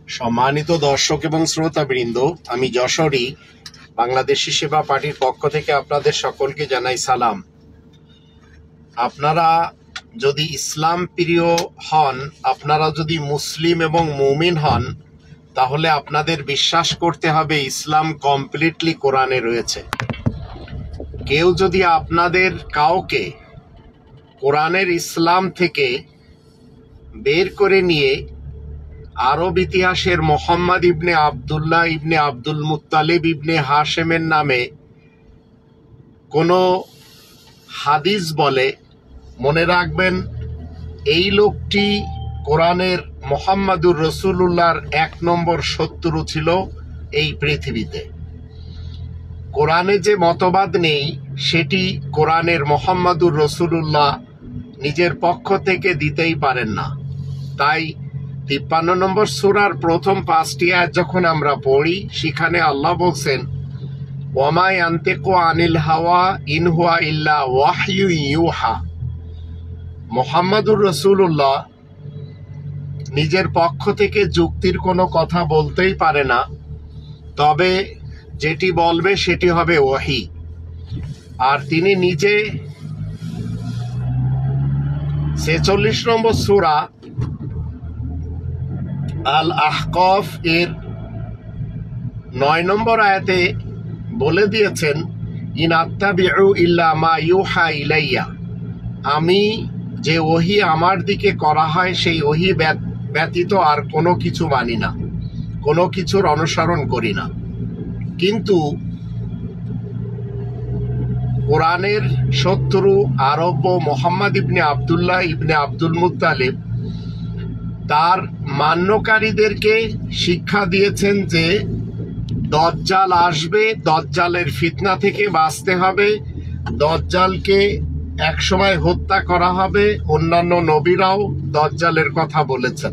সম্মানিত দর্শক এবং শ্রোতাবৃন্দ, আমি যশোরী বাংলাদেশি সেবা পার্টির পক্ষ থেকে আপনাদের সকলকে জানাই সালাম। আপনারা যদি ইসলাম প্রিয় হন, আপনারা যদি মুসলিম এবং মুমিন হন, তাহলে আপনাদের বিশ্বাস করতে হবে ইসলাম কমপ্লিটলি কোরআনে রয়েছে। কেউ যদি আপনাদের কাউকে কোরআনের ইসলাম থেকে বের করে নিয়ে আরব ইতিহাসের মোহাম্মদ ইবনে আবদুল্লাহ ইবনে আব্দুল মুত্তালিব ইবনে হাশেমের নামে কোনো হাদিস বলে, মনে রাখবেন এই লোকটি কোরআনের মোহাম্মদুর রসুলুল্লাহর ১ নম্বর শত্রু ছিল এই পৃথিবীতে। কোরআনে যে মতবাদ নেই সেটি কোরআনের মোহাম্মদুর রসুলুল্লাহ নিজের পক্ষ থেকে দিতেই পারেন না। তাই ৫৩ নম্বর সূরার প্রথম ৫টি আয়াত যখন আমরা পড়ি, সেখানে আল্লাহ বলছেন, ওয়ামা ইয়ানতিকু আনিল হাওয়া ইন হুয়া ইল্লা ওয়াহয়ু ইউহা। মুহাম্মাদুর রাসূলুল্লাহ নিজের পক্ষ থেকে যুক্তির কোনো কথা বলতেই পারে না, তবে যেটি বলবে সেটি হবে ওহী। আর তিনি নিজে ৪৬ নম্বর সূরা আল আহকাফ এর ৯ নম্বর আয়াতে বলে দিয়েছেন, ইন আত্তাবিউ ইল্লা মা ইউহা ইলাইয়া। আমি যে ওহী আমার দিকে করা হয় সেই ওহী ব্যতীত আর কোনো কিছু মানি না, কোনো কিছুর অনুসরণ করি না। কিন্তু কোরআনের শত্রু আরব মোহাম্মদ ইবনে আবদুল্লাহ ইবনে আব্দুল মুত্তালিব তার মান্যকারীদেরকে শিক্ষা দিয়েছেন যে দজ্জাল আসবে, দজ্জালের ফিতনা থেকে বাঁচতে হবে, দজ্জালকে একসময় হত্যা করা হবে। অন্যান্য নবীরাও দজ্জালের কথা বলেছেন।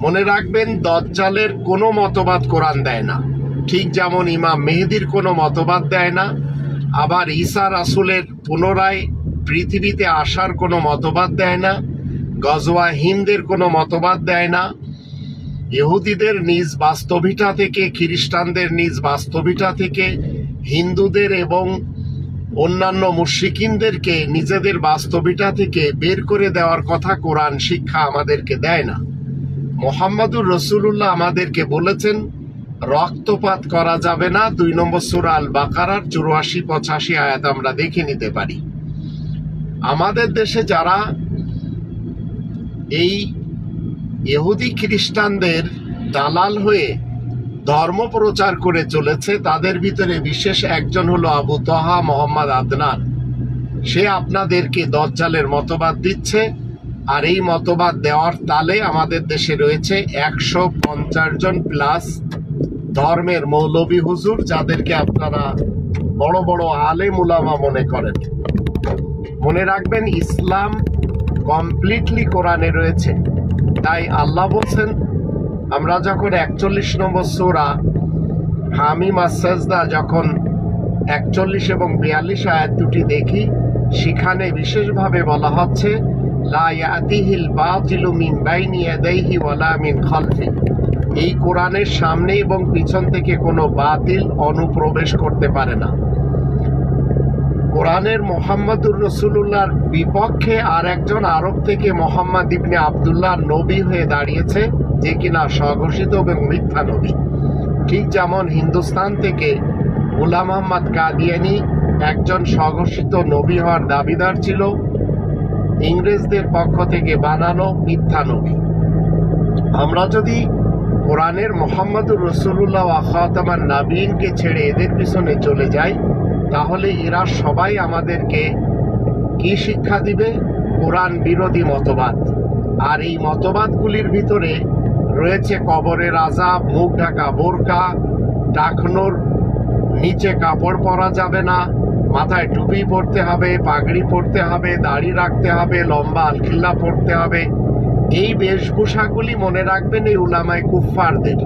মনে রাখবেন, দজ্জালের কোনো মতবাদ কোরআন দেয় না, ঠিক যেমন ইমাম মেহেদির কোনো মতবাদ দেয় না, আবার ঈসা রাসূলের পুনরায় পৃথিবীতে আসার কোনো মতবাদ দেয় না, গজওয়া হিন্দের কোনো মতবাদ দেয় না। ইহুদিদের নিজ বাস্তবিতা থেকে, খ্রিস্টানদের নিজ বাস্তবিতা থেকে, হিন্দুদের এবং অন্যান্য মুশরিকিনদেরকে নিজেদের বাস্তবিতা থেকে বের করে দেওয়ার কথা কোরআন শিক্ষা আমাদেরকে দেয় না। মুহাম্মদুর রাসূলুল্লাহ আমাদেরকে বলেছেন রক্তপাত করা যাবে না। ২ নম্বর সূরা আল বাকারার ৮৪-৮৫ আয়াত আমরা দেখে নিতে পারি। আমাদের দেশে যারা এই ইহুদি খ্রিস্টানদের দালাল হয়ে ধর্ম প্রচার করে চলেছে, তাদের ভিতরে বিশেষ একজন হলো আবু তহা মোহাম্মদ আদনান। সে আপনাদেরকে দজ্জালের মতবাদ দিচ্ছে, আর এই মতবাদ দেওয়ার তালে আমাদের দেশে রয়েছে ১৫০ জন প্লাস ধর্মের মৌলবী হুজুর, যাদেরকে আপনারা বড় বড় আলেম উলামা মনে করেন। মনে রাখবেন, ইসলাম কমপ্লিটলি কোরআনে রয়েছে। তাই আল্লাহ বলছেন, আমরা যখন ৪১ নম্বর সূরা হামিম আস-সাজদা যখন ৪১ এবং ৪২ আয়াত দুটি দেখি, সেখানে বিশেষভাবে বলা হচ্ছে, লা ইয়াতিহিল বাতিলু মিন বাইনি ইয়াদাইহি ওয়ালা মিন খালফি। এই কোরআনের সামনে এবং পিছন থেকে কোনো বাতিল অনুপ্রবেশ করতে পারে না। কোরআনের মোহাম্মদুর রসুলুল্লাহর বিপক্ষে আর একজন আরব থেকে মোহাম্মদ ইবনে আবদুল্লাহ নবী হয়ে দাঁড়িয়েছে, যে কিনা স্বঘোষিত এবং মিথ্যা নবী। ঠিক যেমন হিন্দুস্তান থেকে গোলাম আহমদ কাদিয়ানি একজন স্বঘোষিত নবী হওয়ার দাবিদার ছিল, ইংরেজদের পক্ষ থেকে বানানো মিথ্যা নবী। আমরা যদি কোরআনের মোহাম্মদুর রসুলুল্লাহ ওয়া খাতামান নাবিয়িনকে ছেড়ে এদের পিছনে চলে যাই, তাহলে এরা সবাই আমাদেরকে কি শিক্ষা দিবে? কোরআন বিরোধী মতবাদ। আর এই মতবাদগুলির ভিতরে রয়েছে কবরের আযাব, মুখ ঢাকা বোরকা, টাকনোর নিচে কাপড় পরা যাবে না, মাথায় টুপি পরতে হবে, পাগড়ি পরতে হবে, দাড়ি রাখতে হবে, লম্বা আলখিল্লা পরতে হবে। এই বেশভূষাগুলি মনে রাখবেন এই উলামায়ে কুফফারদের।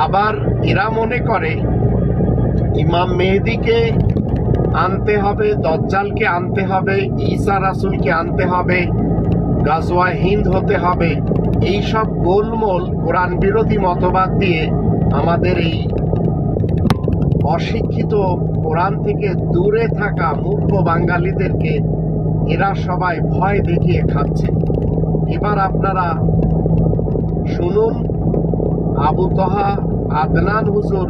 আবার এরা মনে করে ইমাম মেহেদিকে আনতে হবে, দজ্জালকে আনতে হবে, ঈসা রাসূলকে আনতে হবে, গাজওয়া হিন্দ হতে হবে। এই সব গোলমোল কোরআন বিরোধী মতবাদ দিয়ে আমাদের এই অশিক্ষিত, কোরআন থেকে দূরে থাকা মূর্খ বাঙালিদেরকে এরা সবাই ভয় দেখিয়ে খাচ্ছে। এবার আপনারা শুনুন আবু তহা আদনান হুজুর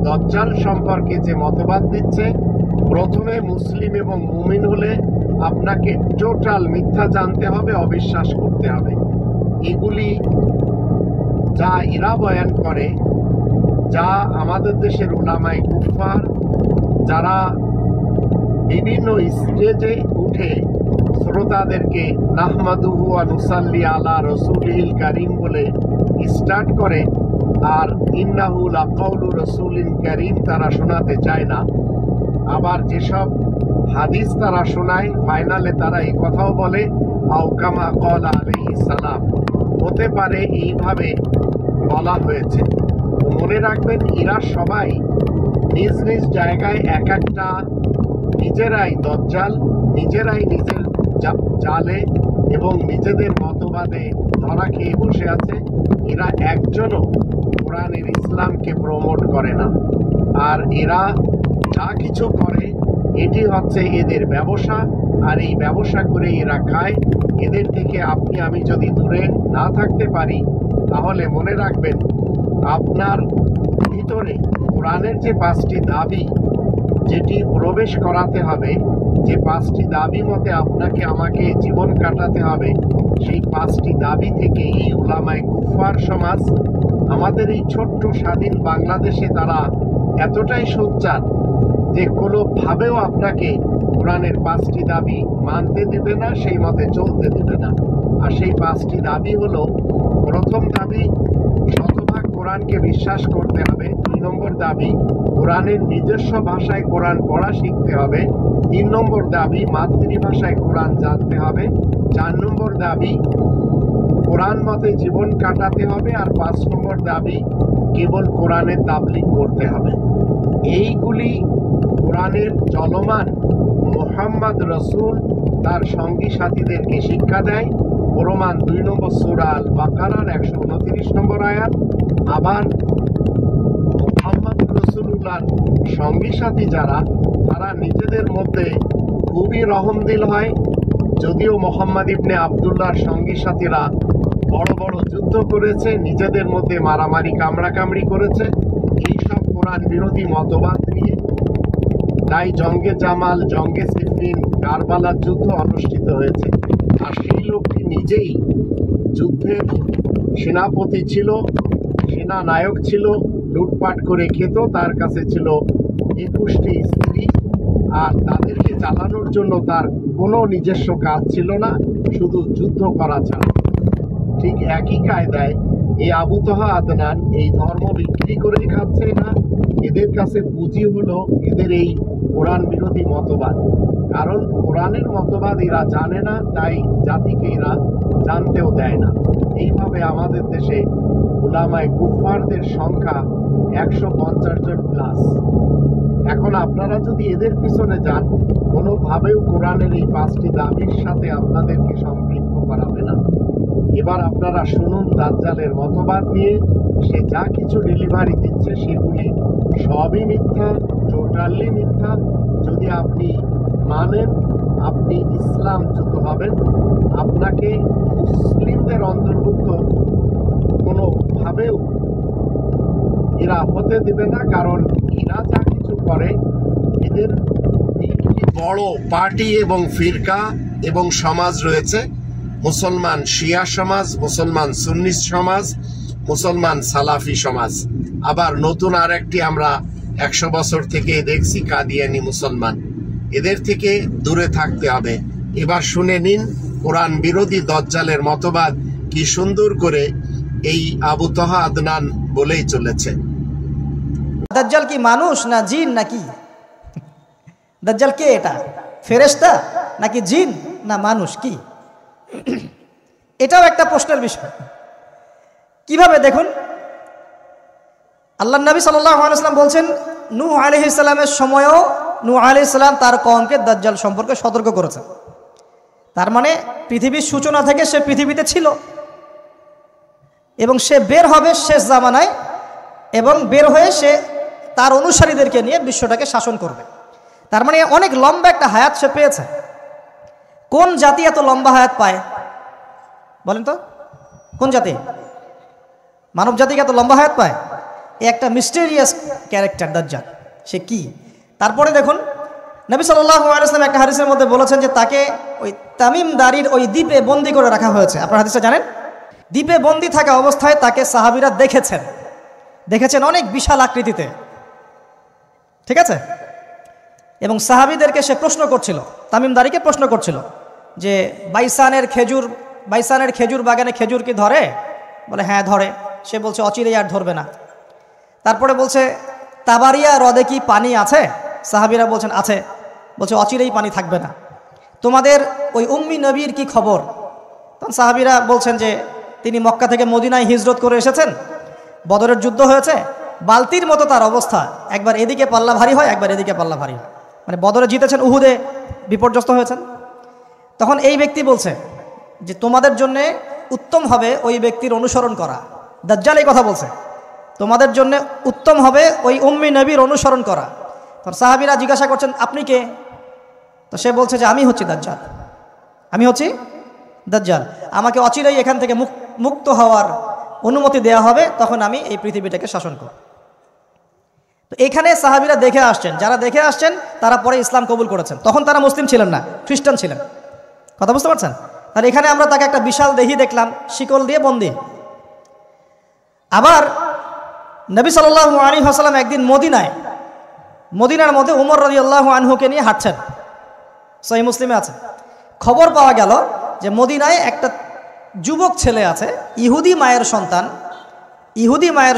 দাজ্জাল সম্পর্কে যে মতবাদ দিচ্ছে। প্রথমে মুসলিম এবং মুমিন হলে আপনাকে টোটাল মিথ্যা জানতে হবে, অবিশ্বাস করতে হবে। এগুলি যা এরা বয়ান করে, যা আমাদের দেশের উলামায়ে কুফফার যারা বিভিন্ন স্টেজে উঠে শ্রোতাদেরকে নাহমাদুহু ওয়া নুসাল্লি আলা রাসূলিল কারীম বলে স্টার্ট করে, আর ইন্নাহু লাকাউলু রাসূলিন কারীম তারা শোনাতে চায় না। আবার যেসব হাদিস তারা শোনায়, ফাইনালে তারা এই কথাও বলে আও কামা ক্বালা আলাইহিস সালাম, হতে পারে এইভাবে বলা হয়েছে। মনে রাখবেন, এরা সবাই নিজ নিজ জায়গায় এক একটা নিজেরাই দাজ্জাল, নিজেরাই নিজের জালে এবং নিজেদের মতবাদে ধরা খেয়ে বসে আছে। এরা একজনও কোরআনের ইসলামকে প্রমোট করে না। আর এরা যা কিছু করে এটি হচ্ছে এদের ব্যবসা, আর এই ব্যবসা করে এরা খায়। এদের থেকে আপনি আমি যদি দূরে না থাকতে পারি, তাহলে মনে রাখবেন আপনার ভিতরে কোরআনের যে 5টি দাবি যেটি প্রবেশ করাতে হবে, যে 5টি দাবি মতে আপনাকে আমাকে জীবন কাটাতে হবে, সেই 5টি দাবি থেকে এই উলামায়ে কুফফার সমাজ আমাদের এই ছোট্ট স্বাধীন বাংলাদেশে তারা এতটাই সোচ্চার যে কোনোভাবেও আপনাকে কোরআনের 5টি দাবি মানতে দেবে না, সেই মতে চলতে দেবে না। আর সেই 5টি দাবি হলো, প্রথম দাবি শতভাগ কোরআনকে বিশ্বাস করতে হবে। 2 নম্বর দাবি কোরআনের নিজস্ব ভাষায় কোরআন পড়া শিখতে হবে। 3 নম্বর দাবি মাতৃভাষায় কোরআন জানতে হবে। 4 নম্বর দাবি কোরআন মতে জীবন কাটাতে হবে। আর 5 নম্বর দাবি কেবল কোরআনের তাবলীগ করতে হবে। এইগুলি কোরআনের চলমান মুহাম্মদ রাসূল তার সঙ্গী সাথীদেরকে শিক্ষা দেয়। প্রমাণ 2 নম্বর সূরা আল বাকারার 129 নম্বর আয়াত। আবার মুহাম্মদ রাসূলুল্লাহর সঙ্গী সাথী যারা, তারা নিজেদের মধ্যে খুবই রহমদিল হয়। যদিও মোহাম্মদ ইবনে আবদুল্লাহর সঙ্গী সাথীরা বড় বড় যুদ্ধ করেছে, নিজেদের মধ্যে মারামারি কামড়াকামড়ি করেছে, এইসব কোরআন বিরোধী মতবাদ নিয়ে তাই জঙ্গে জামাল, জঙ্গে সিফিন, কারবালার যুদ্ধ অনুষ্ঠিত হয়েছে। আর সেই লোকটি নিজেই যুদ্ধের সেনাপতি ছিল, সেনা নায়ক ছিল, লুটপাট করে খেত, তার কাছে ছিল 21টি স্ত্রী, আর তাদেরকে চালানোর জন্য তার কোনো নিজস্ব কাজ ছিল না, শুধু যুদ্ধ করা ছাড়া। ঠিক একই কায়দায় এই আবু তহা আদনান এই ধর্ম বিক্রি করে খাচ্ছে না। এদের কাছে পুঁজি হলো এদের এই কোরআন বিরোধী মতবাদ। কারণ কোরআনের মতবাদ এরা জানে না, তাই জাতিকে এরা জানতেও দেয় না। এইভাবে আমাদের দেশে উলামায়ে কুফফারদের সংখ্যা 150 জন প্লাস। এখন আপনারা যদি এদের পিছনে যান, কোনোভাবেও কোরআনের এই 5টি দাবির সাথে আপনাদেরকে সম্পৃক্ত করাবে না। এবার আপনারা শুনুন দাজ্জালের মতবাদ নিয়ে। সে যা কিছু ডেলিভারি দিচ্ছে সেগুলি সবই মিথ্যা, টোটালি মিথ্যা। যদি আপনি মানেন, আপনি ইসলামচ্যুত হবেন। আপনাকে মুসলিমদের অন্তর্ভুক্ত কোনোভাবেও এরা হতে দেবে না, কারণ এরা যা কিছু করে, এদের একটি বড় পার্টি এবং ফিরকা এবং সমাজ রয়েছে। মুসলমান শিয়া সমাজ, মুসলমান সুন্নি সমাজ, মুসলমান সালাফি সমাজ। আবার নতুন আর একটি আমরা 100 বছর থেকে দেখছি, কাদিয়ানি মুসলমান। এদের থেকে দূরে থাকতে হবে। এবার শুনে নিন কোরআন বিরোধী দাজ্জালের মতবাদ কি সুন্দর করে এই আবু তহা আদনান বলেই চলেছে। দাজ্জাল কি মানুষ না জিন নাকি? দাজ্জাল কে? এটা ফেরেশতা নাকি জিন না মানুষ? কি এটাও একটা প্রশ্নের বিষয়। কিভাবে দেখুন, আল্লাহ নবী সাল্লাল্লাহু আলাইহি ওয়াসাল্লাম বলছেন, নূহ আলাইহিস সালামের সময়ও নূহ আলাইহিস সালাম তার কওমকে দাজ্জাল সম্পর্কে সতর্ক করেছেন। তার মানে পৃথিবীর সূচনা থেকে সে পৃথিবীতে ছিল। এবং সে বের হবে শেষ জামানায়, এবং বের হয়ে সে তার অনুসারীদেরকে নিয়ে বিশ্বটাকে শাসন করবে। তার মানে অনেক লম্বা একটা হায়াত সে পেয়েছে। কোন জাতি এত লম্বা হায়াত পায় বলেন তো? কোন জাতি মানব জাতিকে এত লম্বা হায়াত পায়? এ একটা মিস্টেরিয়াস ক্যারেক্টার দাজ্জাল। সে কি? তারপরে দেখুন, নবী সাল্লাল্লাহু আলাইহি ওয়াসাল্লাম একটা হাদিসের মধ্যে বলেছেন যে তাকে ওই তামিম দারির ওই দ্বীপে বন্দি করে রাখা হয়েছে। আপনারা হাদিসটা জানেন? দ্বীপে বন্দি থাকা অবস্থায় তাকে সাহাবীরা দেখেছেন অনেক বিশাল আকৃতিতে, ঠিক আছে? এবং সাহাবীদেরকে সে প্রশ্ন করছিল, তামিম দারিকে প্রশ্ন করছিল যে বাইসানের খেজুর বাগানে খেজুর কি ধরে? বলে হ্যাঁ ধরে। সে বলছে অচিরেই আর ধরবে না। তারপরে বলছে তাবারিয়া হ্রদে কি পানি আছে? সাহাবীরা বলছেন আছে। বলছে অচিরেই পানি থাকবে না। তোমাদের ওই উম্মি নবীর কি খবর? তখন সাহাবীরা বলছেন যে তিনি মক্কা থেকে মদিনায় হিজরত করে এসেছেন, বদরের যুদ্ধ হয়েছে, বালতির মতো তার অবস্থা, একবার এদিকে পাল্লা ভারী হয়, একবার এদিকে পাল্লা ভারী হয়। মানে বদরে জিতেছেন, উহুদে বিপর্যস্ত হয়েছেন। তখন এই ব্যক্তি বলছে যে তোমাদের জন্য উত্তম হবে ওই ব্যক্তির অনুসরণ করা। দাজ্জাল এই কথা বলছে, তোমাদের জন্য উত্তম হবে ওই উম্মি নবীর অনুসরণ করা। তখন সাহাবীরা জিজ্ঞাসা করছেন আপনি কে? তো সে বলছে যে আমি হচ্ছি দাজ্জাল, আমাকে অচিরেই এখান থেকে মুক্ত হওয়ার অনুমতি দেয়া হবে, তখন আমি এই পৃথিবীটাকে শাসন করব। তো এখানে সাহাবীরা দেখে আসছেন, যারা দেখে আসছেন তারা পরে ইসলাম কবুল করেছেন। তখন তারা মুসলিম ছিলেন না, খ্রিস্টান ছিলেন। কথা বুঝতে পারছেন? আর এখানে আমরা তাকে একটা বিশাল দেহি দেখলাম, শিকল দিয়ে বন্দী। আবার নবী সাল্লাল্লাহু আলাইহি ওয়াসাল্লাম একদিন মদিনার মধ্যে উমর রাদিয়াল্লাহু আনহুকে নিয়ে হাঁটছেন, সহিহ মুসলিমে আছে। খবর পাওয়া গেল যে মদিনায় একটা যুবক ছেলে আছে, ইহুদি মায়ের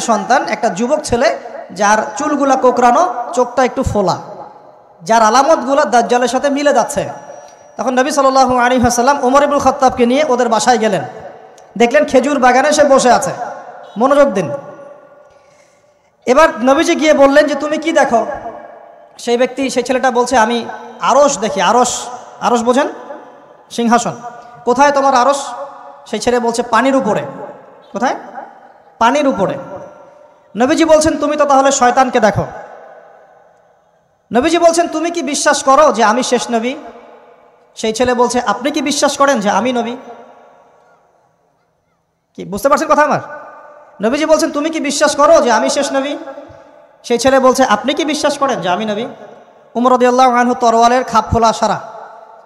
সন্তান একটা যুবক ছেলে, যার চুলগুলা কোকড়ানো, চোখটা একটু ফোলা, যার আলামতগুলো দাজ্জালের সাথে মিলে যাচ্ছে। তখন নবী সাল্লাল্লাহু আলাইহি ওয়াসাল্লাম ওমর ইবনুল খাত্তাবকে নিয়ে ওদের বাসায় গেলেন, দেখলেন খেজুর বাগানে সে বসে আছে। মনোযোগ দিন। এবার নবীজি গিয়ে বললেন যে তুমি কি দেখো? সেই ছেলেটা বলছে আমি আরশ দেখি। আরশ বোঝেন? সিংহাসন। কোথায় তোমার আরশ? সেই ছেলে বলছে পানির উপরে। কোথায়? পানির উপরে। নবীজি বলছেন তুমি তো তাহলে শয়তানকে দেখো। নবীজি বলছেন তুমি কি বিশ্বাস করো যে আমি শেষ নবী? সেই ছেলে বলছে আপনি কি বিশ্বাস করেন যে আমি নবী? কি বুঝতে পারছেন কথা আমার? নবীজি বলছেন তুমি কি বিশ্বাস করো যে আমি শেষ নবী? সেই ছেলে বলছে আপনি কি বিশ্বাস করেন যে আমি নবী? উমর রাদিয়াল্লাহু আনহু তরওয়ালের খাপ খোলা সারা।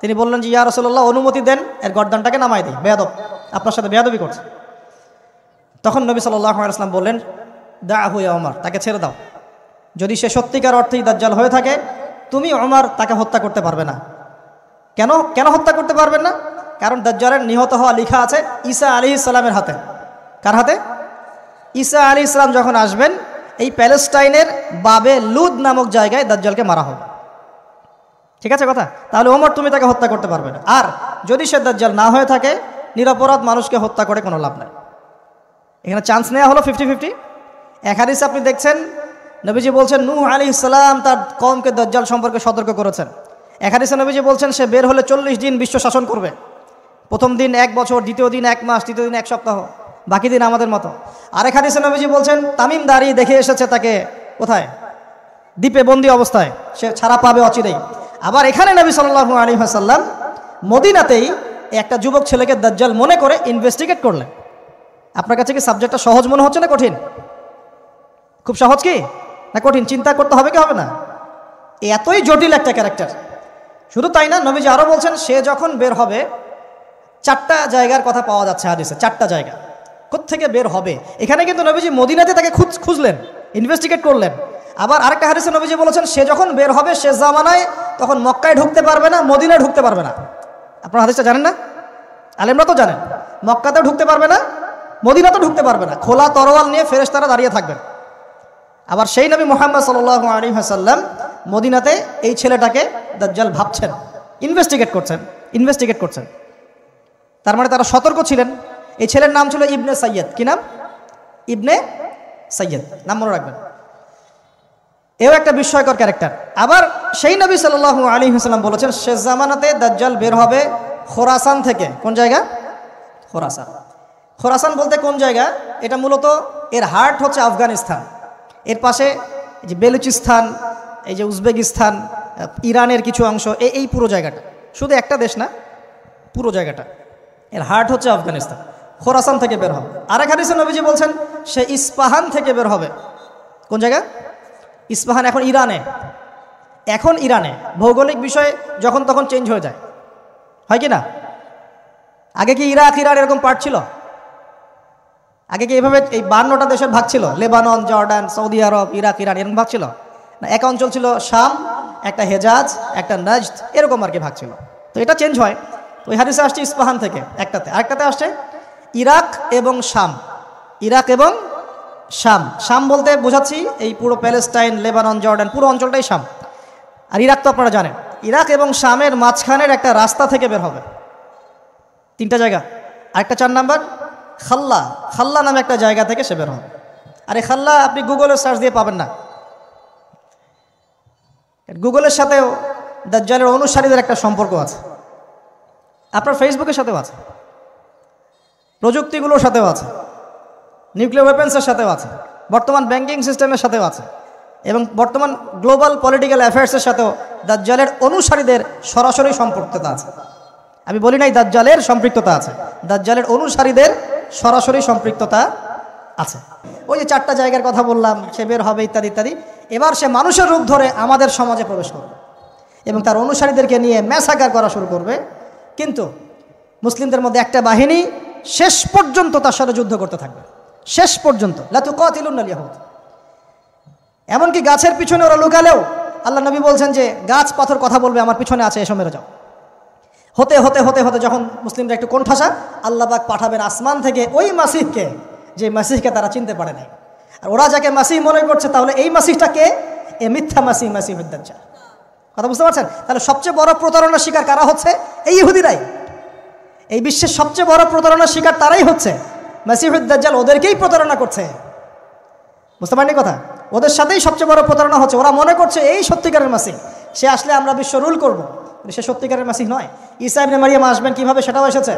তিনি বললেন যে ইয়া রাসূলুল্লাহ অনুমতি দেন, এর গর্দানটাকে নামাই দিই, বেয়াদব, আপনার সাথে বেয়াদবি করছে। তখন নবী সাল্লাল্লাহু আলাইহি ওয়াসাল্লাম বললেন দাআহু ইয়া ওমর, তাকে ছেড়ে দাও। যদি সে সত্যিকার অর্থেই দাজ্জাল হয়ে থাকে, তুমি ওমর তাকে হত্যা করতে পারবে না। কেন হত্যা করতে পারবেন না? কারণ দাজ্জালের নিহত হওয়া লেখা আছে ঈসা আলাইহিস সালামের হাতে। কার হাতে? ঈসা আলাইহিস সালাম যখন আসবেন, এই প্যালেস্টাইনের বাবে লুদ নামক জায়গায় দাজ্জালকে মারা হবে। ঠিক আছে কথা? তাহলে ওমর তুমি তাকে হত্যা করতে পারবে না। আর যদি সে দাজ্জাল না হয়ে থাকে, নিরপরাধ মানুষকে হত্যা করে কোনো লাভ নাই। এখানে চান্স নেওয়া হলো 50-50। এক হাদিসে আপনি দেখছেন নবীজি বলছেন নূহ আলাইহিস সালাম তার কওমকে দাজ্জাল সম্পর্কে সতর্ক করেছেন। এক হাদিসে নবীজি বলছেন সে বের হলে 40 দিন বিশ্ব শাসন করবে। প্রথম দিন 1 বছর, দ্বিতীয় দিন 1 মাস, তৃতীয় দিন 1 সপ্তাহ, বাকি দিন আমাদের মতো। আরেক হাদিসে নবীজি বলছেন তামিম দারি দেখে এসেছে তাকে কোথায়? দ্বীপে বন্দি অবস্থায়, সে ছাড়া পাবে অচিরেই। আবার এখানে নবী সাল্লাল্লাহু আলাইহি ওয়াসাল্লাম মদিনাতেই একটা যুবক ছেলেকে দাজ্জাল মনে করে ইনভেস্টিগেট করলেন। আপনার কাছে কি সাবজেক্টটা সহজ মনে হচ্ছে না কঠিন? খুব সহজ কি না কঠিন? চিন্তা করতে হবে কি হবে না? এতই জটিল একটা ক্যারেক্টার। শুধু তাই না, নবীজি আরও বলছেন সে যখন বের হবে, 4টা জায়গার কথা পাওয়া যাচ্ছে হাদিসে। 4টা জায়গা কোত্থেকে বের হবে। এখানে কিন্তু নবীজি মদিনাতে তাকে খুঁজলেন, ইনভেস্টিগেট করলেন। আবার আরেকটা হাদিসে নবীজি বলেছেন সে যখন বের হবে শেষ জামানায়, তখন মক্কায় ঢুকতে পারবে না, মদিনায় ঢুকতে পারবে না। আপনারা হাদিসটা জানেন না? আলেমরা তো জানেন। মক্কাতেও ঢুকতে পারবে না, মদিনাতেও ঢুকতে পারবে না। খোলা তরোয়াল নিয়ে ফেরেশতারা দাঁড়িয়ে থাকবেন। আবার সেই নবী মুহাম্মদ সাল্লাল্লাহু আলাইহি ওয়াসাল্লাম মদিনাতে এই ছেলেটাকে দাজ্জাল ভাবছেন, ইনভেস্টিগেট করছেন। তার মানে তারা সতর্ক ছিলেন। এই ছেলের নাম ছিল ইবনে সাইয়্যিদ। কি নাম? ইবনে সাইয়্যিদ, নাম মনে রাখবেন। এও একটা বিস্ময়কর ক্যারেক্টার। আবার সেই নবী সাল্লাল্লাহু আলাইহি ওয়াসাল্লাম বলেছেন শেষ জামানাতে দাজ্জাল বের হবে খোরাসান থেকে। কোন জায়গা? খোরাসান। খোরাসান বলতে কোন জায়গা? এটা মূলত এর হার্ট হচ্ছে আফগানিস্তান, এর পাশে এই যে বেলুচিস্তান, এই যে উজবেকিস্তান, ইরানের কিছু অংশ, এই পুরো জায়গাটা, শুধু একটা দেশ না, পুরো জায়গাটা এর হার্ট হচ্ছে আফগানিস্তান। খোরাসান থেকে বের হবে। আরেক হাদিসে নবীজি বলছেন সে ইস্পাহান থেকে বের হবে। কোন জায়গা? ইস্পাহান। এখন ইরানে, ভৌগোলিক বিষয়ে যখন তখন চেঞ্জ হয়ে যায়, হয় কি না? আগে কি ইরাক ইরান এরকম পার্ট ছিল? আগে কি এভাবে এই 52টা দেশের ভাগ ছিল? লেবানন, জর্ডান, সৌদি আরব, ইরাক ইরান এরকম ভাগ ছিল না? এক অঞ্চল ছিল শাম, একটা হেজাজ, একটা নাজদ, এরকম আর কি ভাগ ছিল। তো এটা চেঞ্জ হয়। তো ওই হাদিসে আসছে ইস্পাহান থেকে একটাতে, আরেকটাতে আসছে ইরাক এবং শাম। ইরাক এবং শাম, শাম বলতে বোঝাচ্ছি এই পুরো প্যালেস্টাইন, লেবানন, জর্ডান, পুরো অঞ্চলটাই শাম। আর ইরাক তো আপনারা জানেন। ইরাক এবং শামের মাঝখানের একটা রাস্তা থেকে বের হবে। 3টা জায়গা। আরেকটা 4 নাম্বার খাল্লা, খাল্লা নামে একটা জায়গা থেকে সে বের হবে। আর এই খাল্লা আপনি গুগলে সার্চ দিয়ে পাবেন না। গুগলের সাথেও দাজ্জালের অনুসারীদের একটা সম্পর্ক আছে, আপনার ফেসবুকের সাথেও আছে, প্রযুক্তিগুলোর সাথেও আছে, নিউক্লিয়ার ওয়েপেন্সের সাথেও আছে, বর্তমান ব্যাংকিং সিস্টেমের সাথেও আছে, এবং বর্তমান গ্লোবাল পলিটিক্যাল অ্যাফেয়ার্সের সাথেও দাজ্জালের অনুসারীদের সরাসরি সম্পৃক্ততা আছে। আমি বলি নাই দাজ্জালের সম্পৃক্ততা আছে, দাজ্জালের অনুসারীদের সরাসরি সম্পৃক্ততা আছে। ওই যে 4টা জায়গার কথা বললাম, সে বের হবে ইত্যাদি ইত্যাদি। এবার সে মানুষের রূপ ধরে আমাদের সমাজে প্রবেশ করবে এবং তার অনুসারীদেরকে নিয়ে ম্যাসাকার করা শুরু করবে। কিন্তু মুসলিমদের মধ্যে একটা বাহিনী শেষ পর্যন্ত তার সাথে যুদ্ধ করতে থাকবে, শেষ পর্যন্ত। লা তুকাতিলুনাল ইয়াহুদ। এমনকি গাছের পিছনে ওরা লুকালেও আল্লাহ নবী বলছেন যে গাছ পাথর কথা বলবে, আমার পিছনে আছে, এসো মেরে যাও। হতে হতে হতে হতে যখন মুসলিমরা একটু কোণঠাসা, আল্লাহ পাক পাঠাবেন আসমান থেকে ওই মাসিহকে, যে মাসিহকে তারা চিনতে পারে নাই। আর ওরা যাকে মাসিহ মনে করছে, তাহলে এই মাসিহটা কে? এ মিথ্যা মাসিহ, মাসিহুদ দাজ্জাল। কথা বুঝতে পারছেন? তাহলে সবচেয়ে বড় প্রতারণার শিকার কারা হচ্ছে? এই ইহুদিরাই। এই বিশ্বের সবচেয়ে বড় প্রতারণার শিকার তারাই হচ্ছে। মাসিহুদ দাজ্জাল ওদেরকেই প্রতারণা করছে। বুঝতে পারেননি কথা? ওদের সাথেই সবচেয়ে বড় প্রতারণা হচ্ছে। ওরা মনে করছে এই সত্যিকারের মাসিহ, সে আসলে আমরা বিশ্ব রুল করবো। সে সত্যিকারের মাসিহ নয়। ঈসা ইবনে মারিয়াম আসবেন কিভাবে সেটাও এসেছে।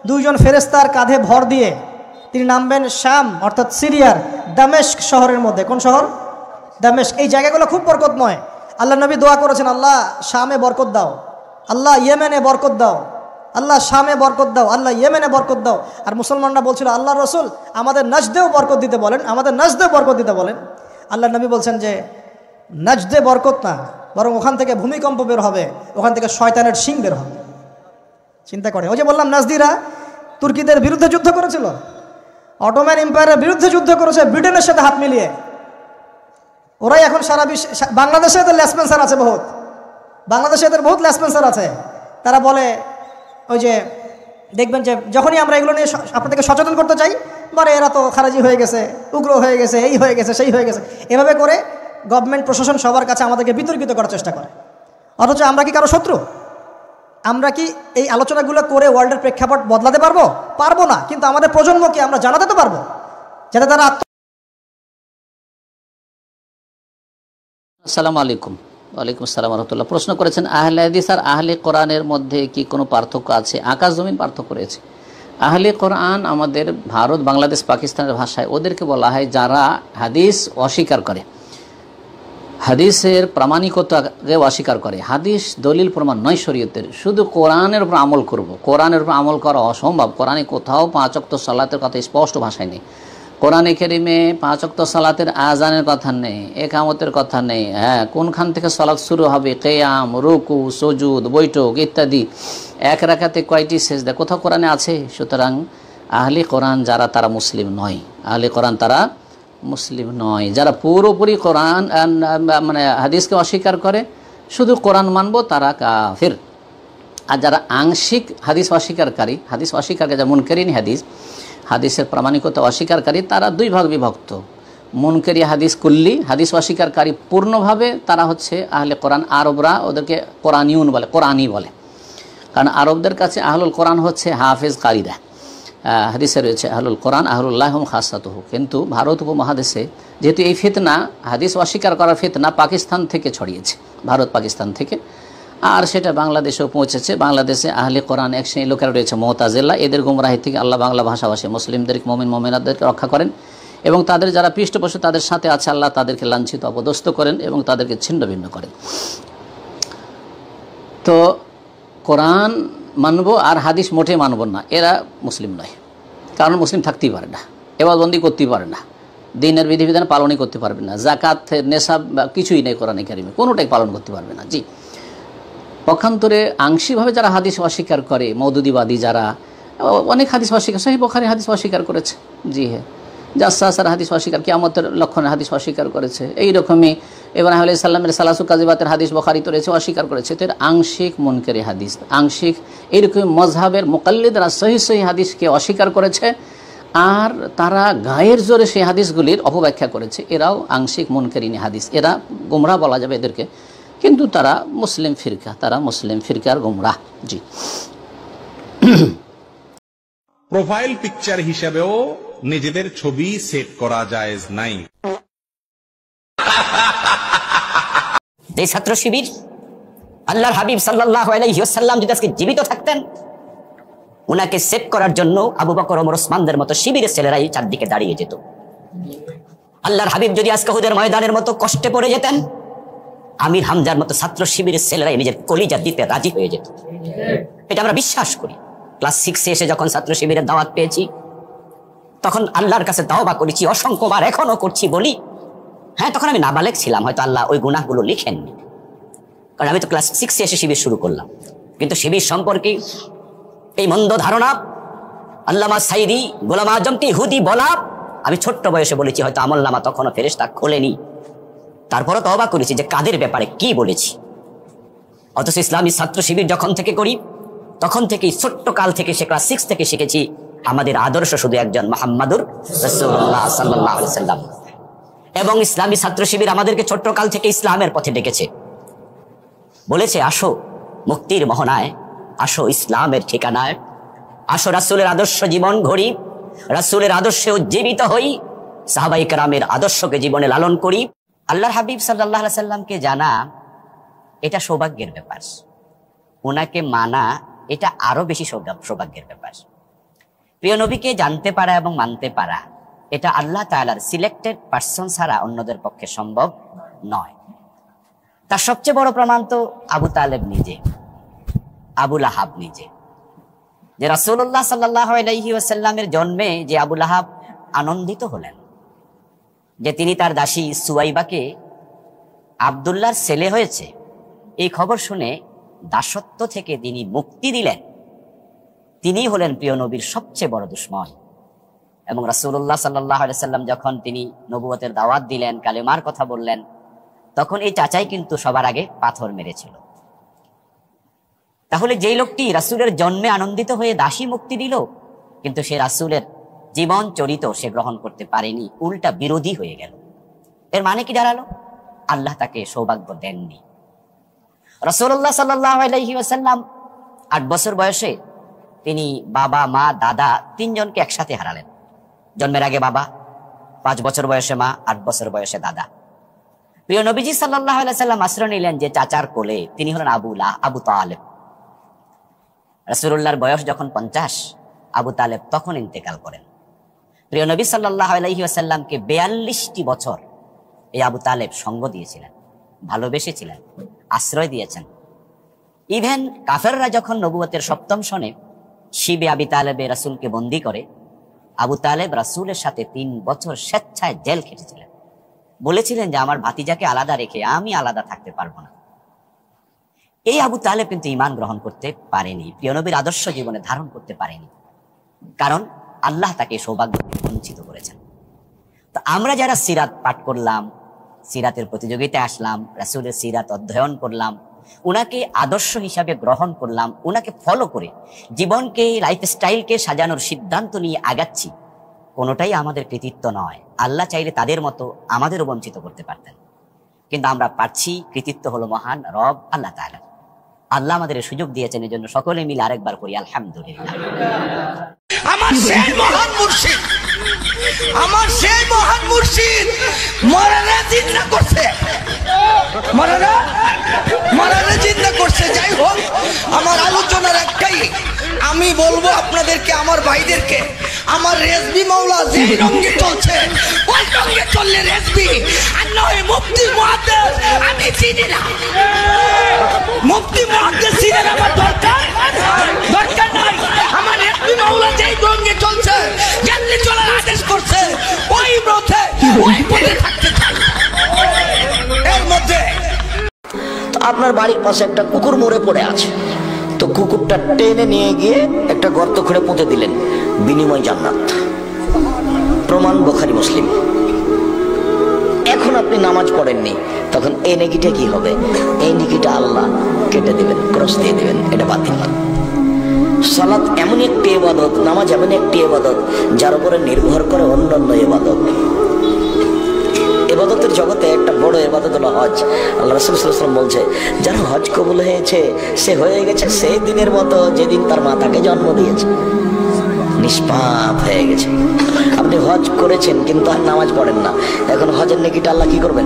2 জন ফেরেশতার কাঁধে ভর দিয়ে তিনি নামবেন শাম অর্থাৎ সিরিয়ার দামেস্ক শহরের মধ্যে। কোন শহর? দামেস্ক। এই জায়গাগুলো খুব বরকতময়। আল্লাহ নবী দোয়া করেছেন, আল্লাহ শামে বরকত দাও, আল্লাহ ইয়েমেনে বরকত দাও, আল্লাহ শামে বরকত দাও, আল্লাহ ইয়েমেনে বরকত দাও। আর মুসলমানরা বলছিল, আল্লাহ রসুল আমাদের নাজদেও বরকত দিতে বলেন, আমাদের নাজদেও বরকত দিতে বলেন। আল্লাহ নবী বলছেন যে নাজদে বরকত না, বরং ওখান থেকে ভূমিকম্প বের হবে, ওখান থেকে শয়তানের শিং বের হবে। চিন্তা করে, ওই যে বললাম নাজদিরা তুর্কিদের বিরুদ্ধে যুদ্ধ করেছিল, অটোম্যান এম্পায়ারের বিরুদ্ধে যুদ্ধ করেছে ব্রিটেনের সাথে হাত মিলিয়ে। ওরাই এখন সারা বিশ্ব, বাংলাদেশে এদের লেসপেন্সার আছে বহুত, বাংলাদেশে এদের বহুত লেসপেন্সার আছে। তারা বলে, ওই যে দেখবেন যে যখনই আমরা এগুলো নিয়ে আপনাদেরকে সচেতন করতে চাই, মানে এরা তো খারাজি হয়ে গেছে, উগ্র হয়ে গেছে, এই হয়ে গেছে, সেই হয়ে গেছে, এভাবে করে গভর্নমেন্ট প্রশাসন সবার কাছে আমাদেরকে বিতর্কিত করার চেষ্টা করে। অথচ আমরা কি কারো শত্রু? আমরা কি এই আলোচনাগুলো করে ওয়ার্ল্ডের প্রেক্ষাপট বদলাতে পারবো? পারবো না। কিন্তু আমাদের প্রজন্মকে আমরা জানাতে তো পারবো, যাতে তারা আসসালামু আলাইকুম। ওয়ালাইকুম আসসালাম রহমতুল্লাহ। প্রশ্ন করেছেন, আহলে হাদিস আর আহলে কোরআনের মধ্যে কি কোনো পার্থক্য আছে? আকাশ জমিন পার্থক্য রয়েছে। আহলে কোরআন আমাদের ভারত, বাংলাদেশ, পাকিস্তানের ভাষায় ওদেরকে বলা হয় যারা হাদিস অস্বীকার করে, হাদিসের প্রামাণিকতাকে অস্বীকার করে। হাদিস দলিল প্রমাণ নয় শরীয়তের, শুধু কোরআনের উপর আমল করব। কোরআনের উপর আমল করা অসম্ভব। কোরআনে কোথাও 5 ওয়াক্ত সালাতের কথা স্পষ্ট ভাষায় নেই। কোরআনে কারিমে 5 ওয়াক্ত সালাতের আজানের কথা নেই, একামতের কথা নেই। কোনখান থেকে সালাত শুরু হবে, কিয়াম, রুকু, সুজুদ, বৈঠক ইত্যাদি, এক রাকাতে কয়টি সেজদা, কোথাও কোরআনে আছে? সুতরাং আহলে কোরআন যারা, তারা মুসলিম নয়। আহলে কোরআন তারা মুসলিম নয়। যারা পুরোপুরি কোরআন মানে হাদিসকে অস্বীকার করে, শুধু কোরআন মানবো, তারা কাফির। আর যারা আংশিক হাদিস অস্বীকারী, হাদিস অস্বীকারী, যা মুনকারিন হাদিস, হাদিসের প্রামাণিকতা অস্বীকারী, তারা 2 ভাগ বিভক্ত। মুনকারি হাদিস কুল্লি, হাদিস অস্বীকারী পূর্ণভাবে, তারা হচ্ছে আহলে কোরআন। আরবরা ওদেরকে কোরআনিউন বলে, কোরআনি বলে, কারণ আরবদের কাছে আহলুল কোরআন হচ্ছে হাফেজ কারিরা। হাদিসে রয়েছে আহলুল কোরআন আহলুল্লাহ হুম খাসাতুহু। কিন্তু ভারত উপমহাদেশে যেহেতু এই ফিতনা, হাদিস অস্বীকার করার ফিতনা পাকিস্তান থেকে ছড়িয়েছে, ভারত পাকিস্তান থেকে, আর সেটা বাংলাদেশেও পৌঁছেছে। বাংলাদেশে আহলে কোরআন এক শ্রেণীর লোকেরা রয়েছে মুতাজিলা, এদের গুমরাহি থেকে আল্লাহ বাংলা ভাষাভাষী মুসলিমদের মুমিন মুমিনাতদেরকে রক্ষা করেন এবং তাদের যারা পৃষ্ঠপোষক তাদের সাথে আছে আল্লাহ তাদেরকে লাঞ্ছিত অপদস্থ করেন এবং তাদেরকে ছিন্ন ভিন্ন করেন। তো কোরআন মানব আর হাদিস মোটে মানব না, এরা মুসলিম নয়। কারণ মুসলিম থাকতেই পারে না, এবাদবন্দি করতেই পারে না, দিনের বিধিবিধান পালনই করতে পারবে না, জাকাত নেশাব কিছুই নেই কোরআনে কারিমে, কোনোটাই পালন করতে পারবে না। জি, পক্ষান্তরে আংশিকভাবে যারা হাদিস অস্বীকার করে, মওদুদিবাদী যারা, অনেক হাদিস অস্বীকার, সহিহ বুখারী হাদিস অস্বীকার করেছে। জি হ্যাঁ, জাসাসার হাদিস অস্বীকার, কিয়ামতের লক্ষণের হাদিস অস্বীকার করেছে। এইরকমই ইব্রাহিম আলাইহিস সালামের সালাসু কাযিবাতের হাদিস বুখারীতে রয়েছে, অস্বীকার করেছে। তো আংশিক মুনকারি হাদিস, আংশিক এইরকম মযহাবের মুকাল্লিদরা সহিহ হাদিসকে অস্বীকার করেছে আর তারা গায়ের জোরে সেই হাদিসগুলির অপব্যাখ্যা করেছে। এরাও আংশিক মুনকারিনী হাদিস, এরা গুমরাহ বলা যাবে এদেরকে, কিন্তু তারা মুসলিম ফিরকা, তারা মুসলিম ফিরকার গুমরাহ। জি, প্রোফাইল পিকচার হিসেবেও নিজেদের ছবি সেট করা জায়েজ নাই। এই ছাত্র শিবির আল্লাহর হাবিব সাল্লাল্লাহু আলাইহি ওয়াসাল্লাম যদি আজকে জীবিত থাকতেন, উনাকে সেভ করার জন্য আবু বকর, ওমর, ওসমানদের মতো শিবিরের ছেলেরাই চারদিকে দাঁড়িয়ে যেত। আল্লাহর হাবিব যদি আজকে উহুদের ময়দানের মতো কষ্টে পড়ে যেতেন, আমির হামজার মতো ছাত্র শিবিরের ছেলেরাই নিজের কলিজা দিতে রাজি হয়ে যেত। এটা আমরা বিশ্বাস করি। ক্লাস 6-এ এসে যখন ছাত্র শিবিরের দাওয়াত পেয়েছি, তখন আল্লাহর কাছে তওবা করেছি, অসংখ্যবার, এখনো করছি বলি। হ্যাঁ, তখন আমি নাবালেগ ছিলাম, হয়তো আল্লাহ ওই গুনাহগুলো লিখেননি, কারণ আমি তো ক্লাস 6-এ এসে শিবির শুরু করলাম। কিন্তু শিবির সম্পর্কে এই মন্দ ধারণা আল্লামা সাইদি, গোলাম আজমকে ইহুদি বলা আমি ছোট্ট বয়সে বলেছি, হয়তো আমলনামা তখনও ফেরেশতা খোলেনি। তারপরও তওবা করেছি যে কাদের ব্যাপারে কি বলেছি। অথচ ইসলামী ছাত্র শিবির যখন থেকে করি, তখন থেকেই ছোট্ট কাল থেকে সে ক্লাস 6 থেকে শিখেছি আমাদের আদর্শ শুধু একজন মুহাম্মাদুর রাসূলুল্লাহ সাল্লাল্লাহু আলাইহি সাল্লাম। এবং ইসলামী ছাত্র শিবির আমাদেরকে ছোট্ট কাল থেকে ইসলামের পথে ডেকেছে, বলেছে আসো মুক্তির মোহনায়, আসো ইসলামের ঠিকানায়, আসো রাসূলের আদর্শ জীবন গড়ি, রাসূলের আদর্শে উজ্জীবিত হই, সাহাবায়ে কেরামের আদর্শকে জীবনে লালন করি। আল্লাহর হাবিব সাল্লাল্লাহু আলাইহি সাল্লামকে জানা এটা সৌভাগ্যের ব্যাপার, ওনাকে মানা এটা আরো বেশি সৌভাগ্যের ব্যাপার। প্রিয় নবীকে জানতে পারা এবং মানতে পারা এটা আল্লাহ তাআলার সিলেক্টেড পারসন ছাড়া অন্যদের পক্ষে সম্ভব নয়। তার সবচেয়ে বড় প্রমাণ তো আবু তালেব নিজে, আবু লাহাব নিজে। যে রাসূলুল্লাহ সাল্লাল্লাহু আলাইহি ওয়াসাল্লামের জন্মে যে আবু লাহাব আনন্দিত হলেন, যে তিনি তার দাসী সুয়াইবাকে আব্দুল্লাহর ছেলে হয়েছে, এই খবর শুনে দাসত্ব থেকে তিনি মুক্তি দিলেন, তিনি হলেন প্রিয় নবীর সবচেয়ে বড় দুশমন। এবং রাসূলুল্লাহ সাল্লাল্লাহু আলাইহি ওয়াসাল্লাম যখন তিনি নবুয়তের দাওয়াত দিলেন, কালেমার কথা বললেন, তখন এই চাচাই কিন্তু সবার আগে পাথর মেরেছিল। তাহলে যেই লোকটি রাসূলের জন্মে আনন্দিত হয়ে দাসী মুক্তি দিল, কিন্তু সে রাসূলের জীবন চরিত সে গ্রহণ করতে পারেনি, উল্টা বিরোধী হয়ে গেল। এর মানে কি দাঁড়ালো? আল্লাহ তাকে সৌভাগ্য দেননি। রাসূলুল্লাহ সাল্লাল্লাহু আলাইহি ওয়াসাল্লাম 8 বছর বয়সে তিনি বাবা, মা, দাদা 3 জনকে একসাথে হারালেন। জন্মের আগে বাবা, 5 বছর বয়সে মা, 8 বছর বয়সে দাদা। প্রিয় নবীজি সাল্লাল্লাহু আলাইহি ওয়াসাল্লাম আশ্রয় নিলেন যে চাচার কোলে, তিনি হলেন আবু তালেব। রাসূলুল্লাহর বয়স যখন 50, আবু তালেব তখন ইন্তেকাল করেন। প্রিয় নবী সাল্লাল্লাহু আলাইহি ওয়াসাল্লামকে 42টি বছর এই আবু তালেব সঙ্গ দিয়েছিলেন, ভালোবেসেছিলেন, আশ্রয় দিয়েছেন। ইভেন কাফেররা যখন নবুয়তের 7ম সনে শিবে আবি তালেবে রাসূলকে বন্দী করে, আবু তালেব রাসূলের সাথে 3 বছর স্বেচ্ছায় জেল খেটেছিলেন। বলেছিলেন যে আমার ভাতিজাকে আলাদা রেখে আমি আলাদা থাকতে পারবো না। এই আবু তালেব কিন্তু ঈমান গ্রহণ করতে পারেনি, প্রিয় নবীর আদর্শ জীবনে ধারণ করতে পারেনি, কারণ আল্লাহ তাকে সৌভাগ্য বঞ্চিত করেছেন। তো আমরা যারা সিরাত পাঠ করলাম, সিরাতের প্রতিযোগিতায় আসলাম, রাসূলের সিরাত অধ্যয়ন করলাম, উনাকে আদর্শ হিসাবে গ্রহণ করলাম, উনাকে ফলো করে জীবনকে, লাইফস্টাইলকে সাজানোর সিদ্ধান্ত নিয়ে আগাচ্ছি, কোনোটাই আমাদের কৃতিত্ব নয়। আল্লাহ চাইলে তাদের মতো আমাদেরও বঞ্চিত করতে পারতেন, কিন্তু আমরা পারছি। কৃতিত্ব হলো মহান রব আল্লাহ তাআলা। আল্লাহ আমাদের সুযোগ দিয়েছেন, এই জন্য সকলে মিলে আরেকবার করি আলহামদুলিল্লাহ। আমার সেই মহান মুর্শিদ আমার সেই মহান মুর্শিদ মরানা জিন্দা করছে, মরানা জিন্দা করছে। যাই হোক, আমার আলোচনার একটাই, আমি বলবো আপনাদেরকে, আমার ভাইদেরকে, আমার রেজবি মাওলা যে রঙে চলছে ওই রঙে চললে রেজবি, আর নয় মুফতি মুহাদ্দিস আমি চিনি না। মুফতি মুহাদ্দিস চিনেন আমার দরকার নাই। আমার রেজবি মাওলা যে রঙে চলছে, যেমনি চলার আদেশ করছে, ওই পথে থাকতে চাই। এর মধ্যে আপনার বাড়ির পাশে একটা কুকুর মরে পড়ে আছে, তো কুকুরটা টেনে নিয়ে গিয়ে একটা গর্ত খুঁড়ে পুঁতে দিলেন, বিনিময় জান্নাত। প্রমাণ বুখারী মুসলিম। এখন আপনি নামাজ পড়েননি, তখন এই নেকিটা কি হবে? এই নেকিটা আল্লাহ কেটে দিবেন, ক্রস দিয়ে দিবেন, এটা বাতিল। সালাত এমন একটি ইবাদত, নামাজ এমন একটি ইবাদত যার উপরে নির্ভর করে অন্যান্য ইবাদত। ইবাদতের জগতে একটা বড় ইবাদত হলো হজ। আল্লাহ রাসূল সাল্লাল্লাহু আলাইহি ওয়াসাল্লাম বলছে, যার হজ কবুল হয়েছে সে হয়ে গেছে সেই দিনের মতো যেদিন তার মাতাকে জন্ম দিয়েছে, নিষ্পাপ হয়ে গেছে। আপনি হজ করেছেন কিন্তু আর নামাজ পড়েন না, এখন হজের নেকিটা আল্লাহ কি করবেন?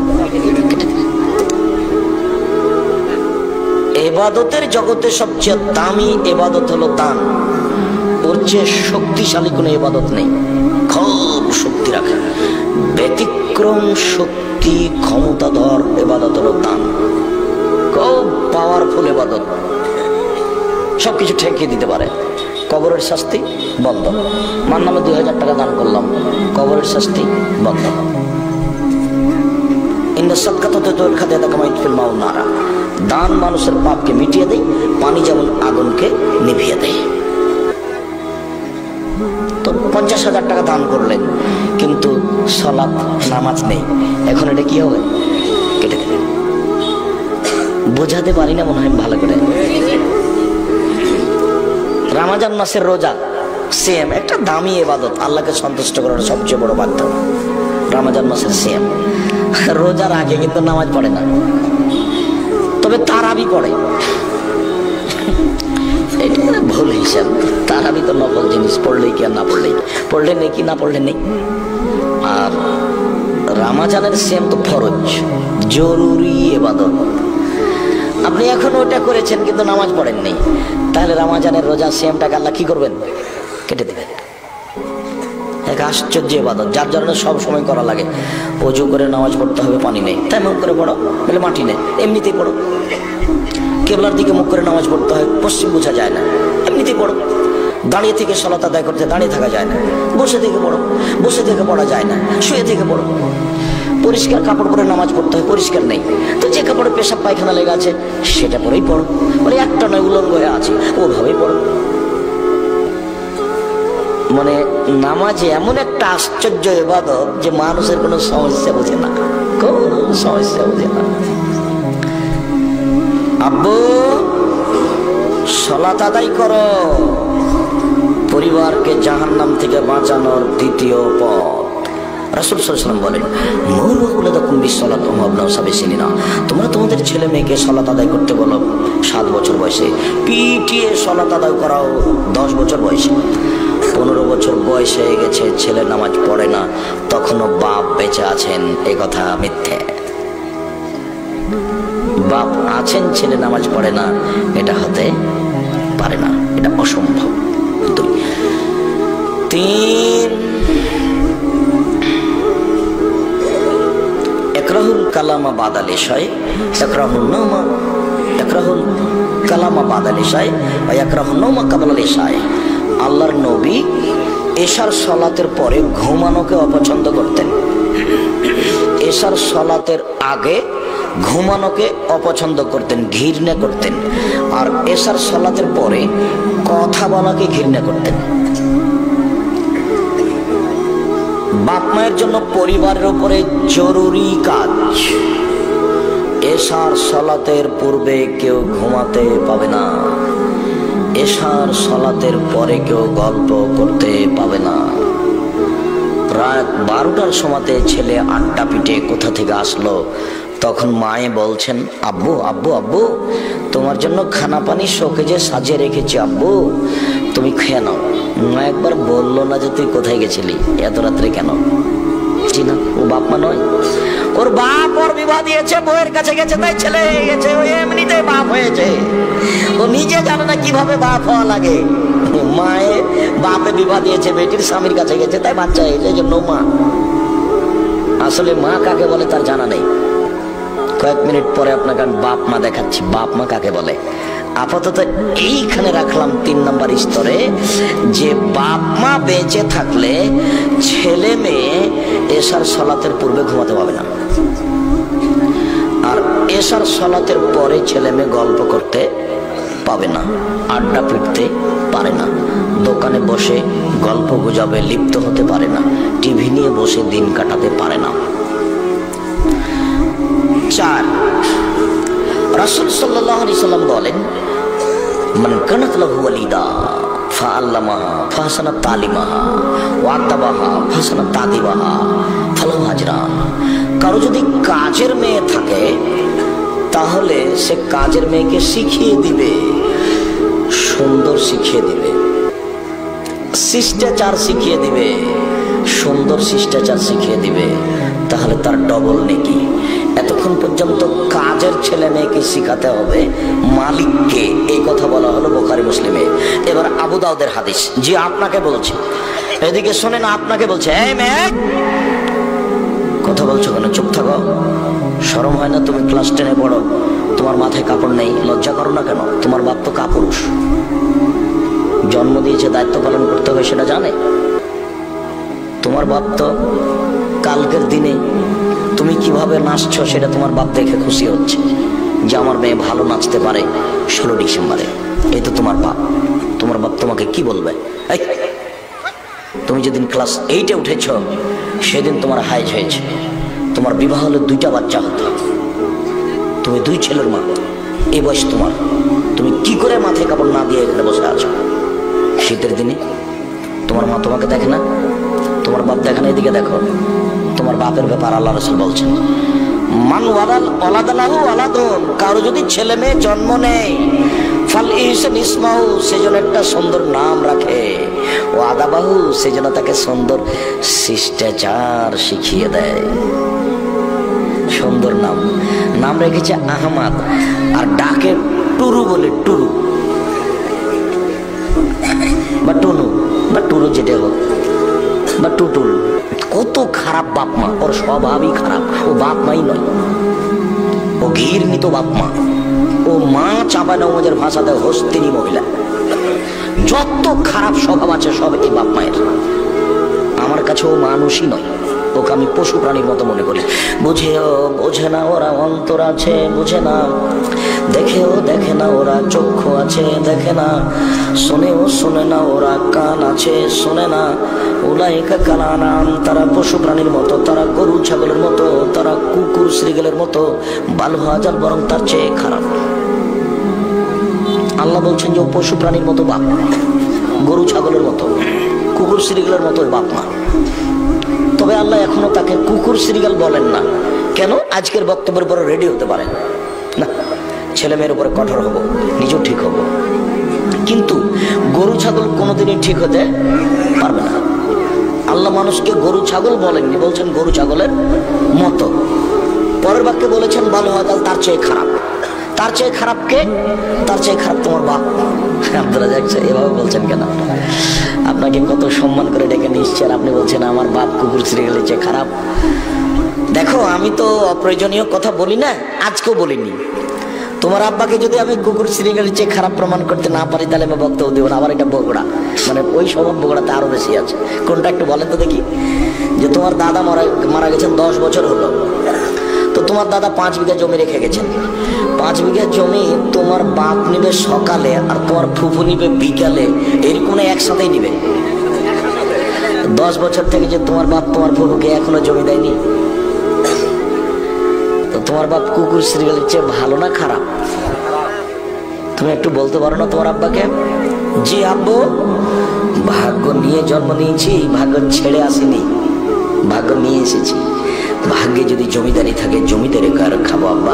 ইবাদতের জগতে সবচেয়ে দামি ইবাদত হলো দান। ওর চেয়ে শক্তিশালী কোনো ইবাদত নেই, খুব শক্তি রাখে, ব্যতিক্রম শক্তি ক্ষমতাধর ইবাদত হলো দান। খুব পাওয়ারফুল ইবাদত, সবকিছু ঠেকিয়ে দিতে পারে। কবরের শাস্তি বন্ধ, মার নামে 2000 টাকা দান করলাম, কবরের শাস্তি বন্ধ। দান মানুষের পাপকে মিটিয়ে দেয়, পানি যেমন আগুনকে নিভিয়ে দেয়। তো 50,000 টাকা দান করলেন, কিন্তু সালাত নামাজ নেই, এখন এটা কি হবে? কেটে দেবেন। বোঝাতে পারি না মনে হয় ভালো করে। রমজান মাসের রোজা সেম একটা দামি ইবাদত, আল্লাহকে সন্তুষ্ট করার সবচেয়ে বড় মাধ্যম। রমজান মাসের সেম রোজার আগে কিন্তু নামাজ পড়ে না, তবে তারাবি পড়ে। এটা ভুল হিসাব, তারাবি তো নকল জিনিস, পড়লেই কি আর না পড়লেই, পড়লে নেই কি না পড়লে নেই। আর রমজানের সেম তো ফরজ, জরুরি ইবাদত। আপনি এখন ওটা করেছেন কিন্তু নামাজ পড়েননি, তাহলে রমজানের রোজা সেমটাকে আল্লাহ কি করবেন? কেটে দেবেন। এক আশ্চর্য ইবাদত, যার জন্য সব সময় করা লাগে। ওযু করে নামাজ পড়তে হবে, পানি নেই, তাই মুখ করে পড়ো, বলে মাটি নেই, এমনিতেই পড়ো। কেবলার দিকে মুখ করে নামাজ পড়তে হয়, পশ্চিম বোঝা যায় না, এমনিতেই পড়ো। দাঁড়িয়ে থেকে সালাত আদায় করতে দাঁড়িয়ে থাকা যায় না, বসে থেকে পড়ো, বসে থেকে পড়া যায় না, শুয়ে থেকে পড়ো। পরিষ্কার কাপড় পরে নামাজ পড়তে হয়, পরিষ্কার নেই, তো যে কাপড়ে পেশাব পায়খানা লেগে আছে সেটা পরেই পড়ো, বলে একটা নয় উলঙ্গ হয়ে আছে ওভাবেই পড়ো। মানে নামাজ এমন একটা আশ্চর্য ইবাদত যে মানুষের কোনো সমস্যা বোঝে না, কোনো সমস্যা বোঝে না। আব্বু সালাত আদায় করো, পরিবারকে জাহান্নাম থেকে বাঁচানোর দ্বিতীয় পথ। রাসূল সাল্লাল্লাহু আলাইহি ওয়াসাল্লাম বলেন, মুরুকুলাকুম বিসসালাতি ওয়া আবনাউ সাবঈ সিনিনা, তোমরা তোমাদের ছেলে মেয়েকে সালাত আদায় করতে বলো 7 বছর বয়সে, পিটিয়ে সালাত আদায় করাও 10 বছর বয়সে। 15 বছর বয়স হয়ে গেছে, ছেলে নামাজ পড়ে না, তখনও বাপ বেঁচে আছেন, এ কথা মিথ্যে। বাপ আছেন, ছেলে নামাজ পড়ে না, এটা হতে পারে না, এটা অসম্ভব। 3 ইকরাহুল কালামা বাদাল ইশাই, ইকরাহুন নামা, ইকরাহুল কালামা বাদাল ইশাই ওয়া ইকরাহুন নামা ক্বাবলাল ইশাই। আল্লাহর নবী এশার সালাতের পরে ঘুমানোকে অপছন্দ করতেন, এশার সালাতের আগে ঘুমানোকে অপছন্দ করতেন, ঘৃণা করতেন, আর এশার সালাতের পরে কথা বলাকে ঘৃণা করতেন। বাপ মায়ের জন্য পরিবারের উপরে জরুরি কাজ, এশার সালাতের পূর্বে কেউ ঘুমাতে পাবে না, এশার সালাতের পরে কেউ গল্প করতে পাবে না। রাত 12টার সময়তে ছেলে আড্ডা পিটে কোথা থেকে আসলো, তখন মায়ে বলছেন, আব্বু আব্বু আব্বু তোমার জন্য খানা পানি শোকেজে সাজিয়ে রেখেছি, আব্বু তুমি খেয়ে নাও। মা একবার বললো না যে তুই কোথায় গেছিলি এত রাত্রে কেন? না, ও বাপ মা নয়, ওর বাপ ওর বিবাহ দিয়েছে, বউয়ের কাছে গেছে, তাই ছেলে হয়ে গেছে। ও এমনিতে বাপ হয়েছে, ও নিজে জানে না কিভাবে বাপ হওয়া লাগে। মায়ে বাপে বিবাহ দিয়েছে, বেটির স্বামীর কাছে গেছে, তাই বাচ্চা হয়েছে, এই জন্য মা। আসলে মা কাকে বলে তার জানা নেই। কয়েক মিনিট পরে আপনাকে আমি বাপ মা দেখাচ্ছি, বাপ মা কাকে বলে। আপাতত এইখানে রাখলাম 3 নম্বর স্তরে, যে বাপ মা বেঁচে থাকলে ছেলে মেয়ে এশার সালাতের পূর্বে ঘুমাতে পাবে না, আর এশার সালাতের পরে ছেলে মেয়ে গল্প করতে পাবে না, আড্ডা পিটতে পারে না, দোকানে বসে গল্প গুজবে লিপ্ত হতে পারে না, টিভি নিয়ে বসে দিন কাটাতে পারে না। 4, রাসূল সাল্লাল্লাহু আলাইহি সাল্লাম বলেন, মান কানাত লাহু ওয়ালিদা ফাআল্লামাহা ফাহসানা তালিমাহা ওয়া আদাবাহা ফাহসানা তাদিবাহা ফালাহু আজরান। কারো যদি কাজের মেয়ে থাকে তাহলে সে কাজের মেয়েকে শিখিয়ে দিবে, সুন্দর শিখিয়ে দিবে, শিষ্টাচার শিখিয়ে দিবে, সুন্দর শিষ্টাচার শিখিয়ে দিবে, তাহলে তার ডবল নেকি। এতক্ষণ পর্যন্ত কাজের ছেলে মেয়েকে শিখাতে হবে মালিককে, এই কথা বলা হলো বুখারী মুসলিমে। এবার আবু দাউদের হাদিস, জি আপনাকে বলছি, এদিকে শোনেন, আপনাকে বলছে, এই মেয়ে কথা বলছো কেন? চুপ থাকো, শরম হয় না? তুমি ক্লাস 10-এ পড়ো, তোমার মাথায় কাপড় নেই, লজ্জা করো না কেন? তোমার বাপ তো কাপুরুষ, জন্ম দিয়েছে, দায়িত্ব পালন করতে হবে সেটা জানে। তোমার বাপ তো কালকের দিনে তুমি কিভাবে নাচছো সেটা তোমার বাপ দেখে খুশি হচ্ছে যে আমার মেয়ে ভালো নাচতে পারে 16 ডিসেম্বরে। এই তো তোমার বাপ। তোমার বাপ তোমাকে কি বলবে? তুমি যেদিন ক্লাস 8-এ উঠেছ সেদিন তোমার হাইজ হয়েছে, তোমার বিবাহ হলে 2টা বাচ্চা হতো, তুমি 2 ছেলের মা, এই বয়স তোমার, তুমি কি করে মাথায় কাপড় না দিয়ে এখানে বসে আছো শীতের দিনে? তোমার মা তোমাকে দেখে না, তোমার বাপ দেখে না? এদিকে দেখো, তোমার বাপের ব্যাপার আল্লাহ রাসূল বলছেন, মান ওয়ালাদালাহু ওয়ালাদুন, কারো যদি ছেলে মেয়ে জন্ম নেয়, ফাল ইহসান ইসমাহু, সেজন্য একটা সুন্দর নাম রাখে, ও আদাবাহু, সেজন্য তাকে সুন্দর শিষ্টাচার শিখিয়ে দেয়। সুন্দর নাম, নাম রেখেছে আহমদ, আর ডাকে টুরু বলে, টুরু বা টুনু বা টুরু, যেটা হোক, বা টুটুল। কত খারাপ বাপ মা, ওর স্বভাবই খারাপ, ও বাপ মাই নয়, ও ঘৃণিত বাপ মা, ও মা চাঁপাইনবাবগঞ্জের ভাষাতে হস্তিনী মহিলা। যত খারাপ স্বভাব আছে সব এই বাপ মায়ের। আমার কাছে ও মানুষই নয়, ওকে আমি পশু প্রাণীর মতো মনে করি। বোঝে না ওরা অন্তর আছে, বুঝে না, দেখেও দেখে না ওরা চক্ষু আছে, দেখে না, শোনেও শোনে না ওরা কান আছে, শোনে না। উলাইকা কাল আনআম, তারা পশু প্রাণীর মতো, তারা গরু ছাগলের মতো, তারা কুকুর শ্রীগলের মতো, বাল হাজার, বরং তার চেয়ে খারাপ। আল্লাহ বলছেন যে ও পশু প্রাণীর মতো বাপ, গরু ছাগলের মতো, কুকুর শ্রীগলের মতো বাপ মা। তবে আল্লাহ এখনো তাকে কুকুর শ্রীগাল বলেন না। কেন? আজকের বক্তব্যের উপরে রেডি হতে পারেন না, ছেলে মেয়ের উপরে কঠোর হব, নিজেও ঠিক হব, কিন্তু গরু ছাগল কোনোদিনই ঠিক হতে পারবে না। আল্লাহ মানুষকে গরু ছাগল বলেননি, বলছেন গরু ছাগলের মতো। পরের বাক্যে বলেছেন ভালো হয়, তার চেয়ে খারাপ। তার চেয়ে খারাপ কে? তার চেয়ে খারাপ তোমার বাপ। আপনারা দেখছেন এভাবে বলছেন কেন? আপনাকে কত সম্মান করে ডেকে নিয়ে এসেছেন, আপনি বলছেন আমার বাপ কুকুর শ্রীগালের চেয়ে খারাপ। দেখো, আমি তো অপ্রয়োজনীয় কথা বলি না, আজকেও বলিনি। তোমার আব্বাকে যদি আমি কুকুর শ্রীগালের চেয়ে খারাপ প্রমাণ করতে না পারি তাহলে আমি বক্তব্য দেবো না। আবার এটা বগুড়া, মানে ওই স্বভাব বগুড়াতে আরো বেশি আছে। কোনটা একটু বলেন তো দেখি। যে তোমার দাদা মারা গেছেন 10 বছর হলো, তো তোমার দাদা 5 বিঘা জমি রেখে গেছেন। 5 বিঘা জমি তোমার বাপ নিবে সকালে আর তোমার ফুফু নিবে বিকালে, এরকম একসাথেই নিবে। 10 বছর থেকে যে তোমার বাপ তোমার ফুফুকে এখনো জমি দেয়নি, তো তোমার বাপ কুকুর শ্রীগালের চেয়ে ভালো না খারাপ? তুমি একটু বলতে পারো না তোমার আব্বাকে? জি আব্বু, ভাগ্য নিয়ে জন্ম নিয়েছি, ভাগ্য ছেড়ে আসিনি, ভাগ্য নিয়ে এসেছি। ভাগ্যে যদি জমিদারি থাকে জমিদারি করে খাবো আব্বা,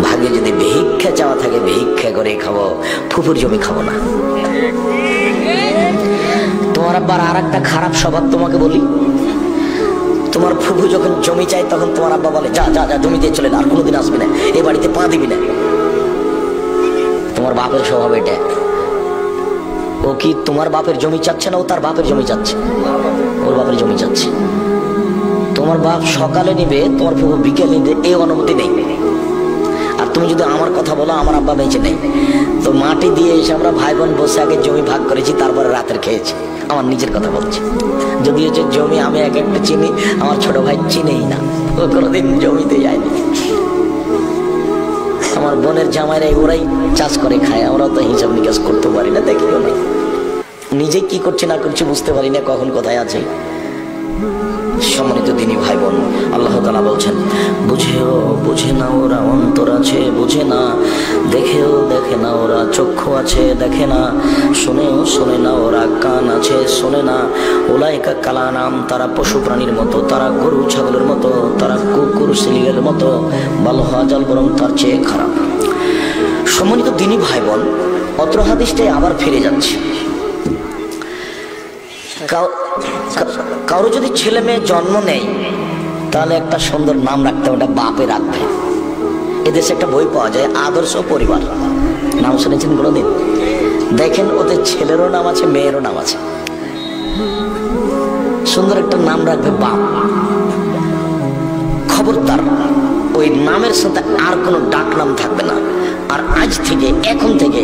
ভাগ্যে যদি ভিক্ষা চাওয়া থাকে ভিক্ষা করে খাবো, ফুফুর জমি খাবো না। তো তোমার আব্বার আর একটা খারাপ স্বভাব তোমাকে বলি, তোমার ফুফু যখন জমি চায় তখন তোমার আব্বা বলে যা যা যা জমি দিয়ে চলে না, আর কোনোদিন আসবি না, এ বাড়িতে পা দিবি না। তোমার বাপের স্বভাব এটা। ও কি তোমার বাপের জমি চাচ্ছে না, ও তার বাপের জমি চাচ্ছে, ওর বাপের জমি চাচ্ছে। তোমার বাপ সকালে নিবে, তোমার ফুফু বিকেলে নিবে, এই অনুমতি নেই। আর তুমি যদি আমার কথা বলো, আমার আব্বা বেঁচে নেই, তো মাটি দিয়ে এসে আমরা ভাই বোন বসে আগে জমি ভাগ করেছি, তারপরে রাতের খেয়েছি। আমার নিজের কথা বলছি। যদি হচ্ছে জমি আমি এক একটা চিনি, আমার ছোট ভাই চিনেই না, ও কোনোদিন জমিতে যায়নি। আমার বোনের জামাইরা ওরাই চাষ করে খায়, আমরা তো হিসাব নিকাশ করতে পারি না, দেখিও না, নিজে কি করছি না করছি বুঝতে পারি না, কখন কোথায় আছে। সম্মানিত দিনী ভাই বোন, আল্লাহ তাআলা বলছেন বুঝেও বুঝে না ওরা অন্তর আছে বুঝে না, দেখেও দেখে না ওরা চক্ষু আছে দেখে না, শুনেও শোনে না ওরা কান আছে শোনে না। উলাইকা কালানাম, তারা পশু প্রাণীর মতো, তারা গরু ছাগলের মতো, তারা কুকুর শিলিলের মতো, বালহাজাল বরং তার চেয়ে খারাপ। সম্মানিত দিনী ভাই বোন, অত্র হাদিসটাই আবার ফিরে যাচ্ছে। কারো যদি ছেলে মেয়ে জন্ম নেয় তাহলে একটা সুন্দর নাম রাখতে হবে, ওটা বাপে রাখবে। এদেশে একটা বই পাওয়া যায় আদর্শ পরিবার, নাম শুনেছেন কোনোদিন? দেখেন ওদের ছেলেরও নাম আছে মেয়েরও নাম আছে, সুন্দর একটা নাম রাখবে বাপ। খবরদার ওই নামের সাথে আর কোনো ডাক নাম থাকবে না। আর আজ থেকে এখন থেকে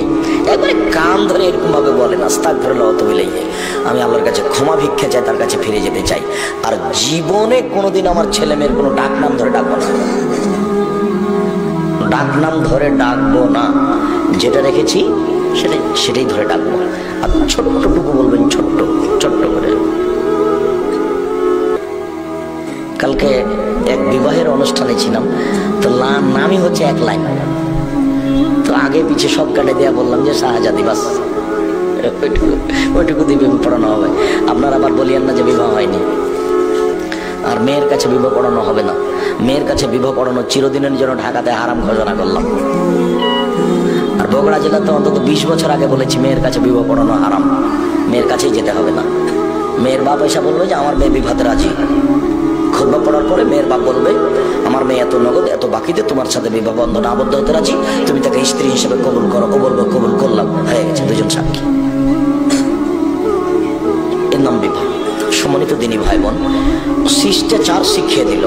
একবারে কান ধরে এরকম ভাবে বলেন আস্তাগফিরুল্লাহ ওয়া আতুবু ইলাইহি, আমি আল্লাহর কাছে ক্ষমা ভিক্ষা চাই, তার কাছে ফিরে যেতে চাই। আর জীবনে কোনোদিন আমার ছেলে মেয়ের কোনো ডাক নাম ধরে ডাকবো না, ডাক নাম ধরে ডাকবো না, যেটা রেখেছি সেটাই ধরে ডাকবো। আর ছোট্টটুকু বলবেন, ছোট্ট ছোট্ট করে। কালকে এক বিবাহের অনুষ্ঠানে ছিলাম, তো নামই হচ্ছে এক লাইন, তো আগে পিছিয়ে সব কাটে দেয়া বললাম যে শাহজাদি, বাস ওইটুকু দিয়ে পড়ানো হবে। আপনারা আবার বলিয়েন না যে বিবাহ হয়নি। আর মেয়ের কাছে বিবাহ পড়ানো হবে না, মেয়ের কাছে বিবাহ পড়ানো চিরদিনের জন্য ঢাকাতে হারাম ঘোষণা করলাম। আর বগুড়া জেলাতে অন্তত 20 বছর আগে বলেছি মেয়ের কাছে বিবাহ পড়ানো হারাম, মেয়ের কাছেই যেতে হবে না। মেয়ের বাপ এসে বলবে যে আমার মেয়ে বিবাহতে রাজি, খুতবা পড়ার পরে মেয়ের বাপ বলবে আমার মেয়ে এত নগদ এত বাকিতে তোমার সাথে বিবাহ বন্ধনে আবদ্ধ হতে রাজি, তুমি তাকে স্ত্রী হিসেবে কবুল করো। ও বলবে কবুল করলাম, হয়ে গেছে, দুজন সাক্ষী, এর নাম বিবাহ। সম্মানিত দিনী ভাই বোন, শিষ্টাচার শিখিয়ে দিল।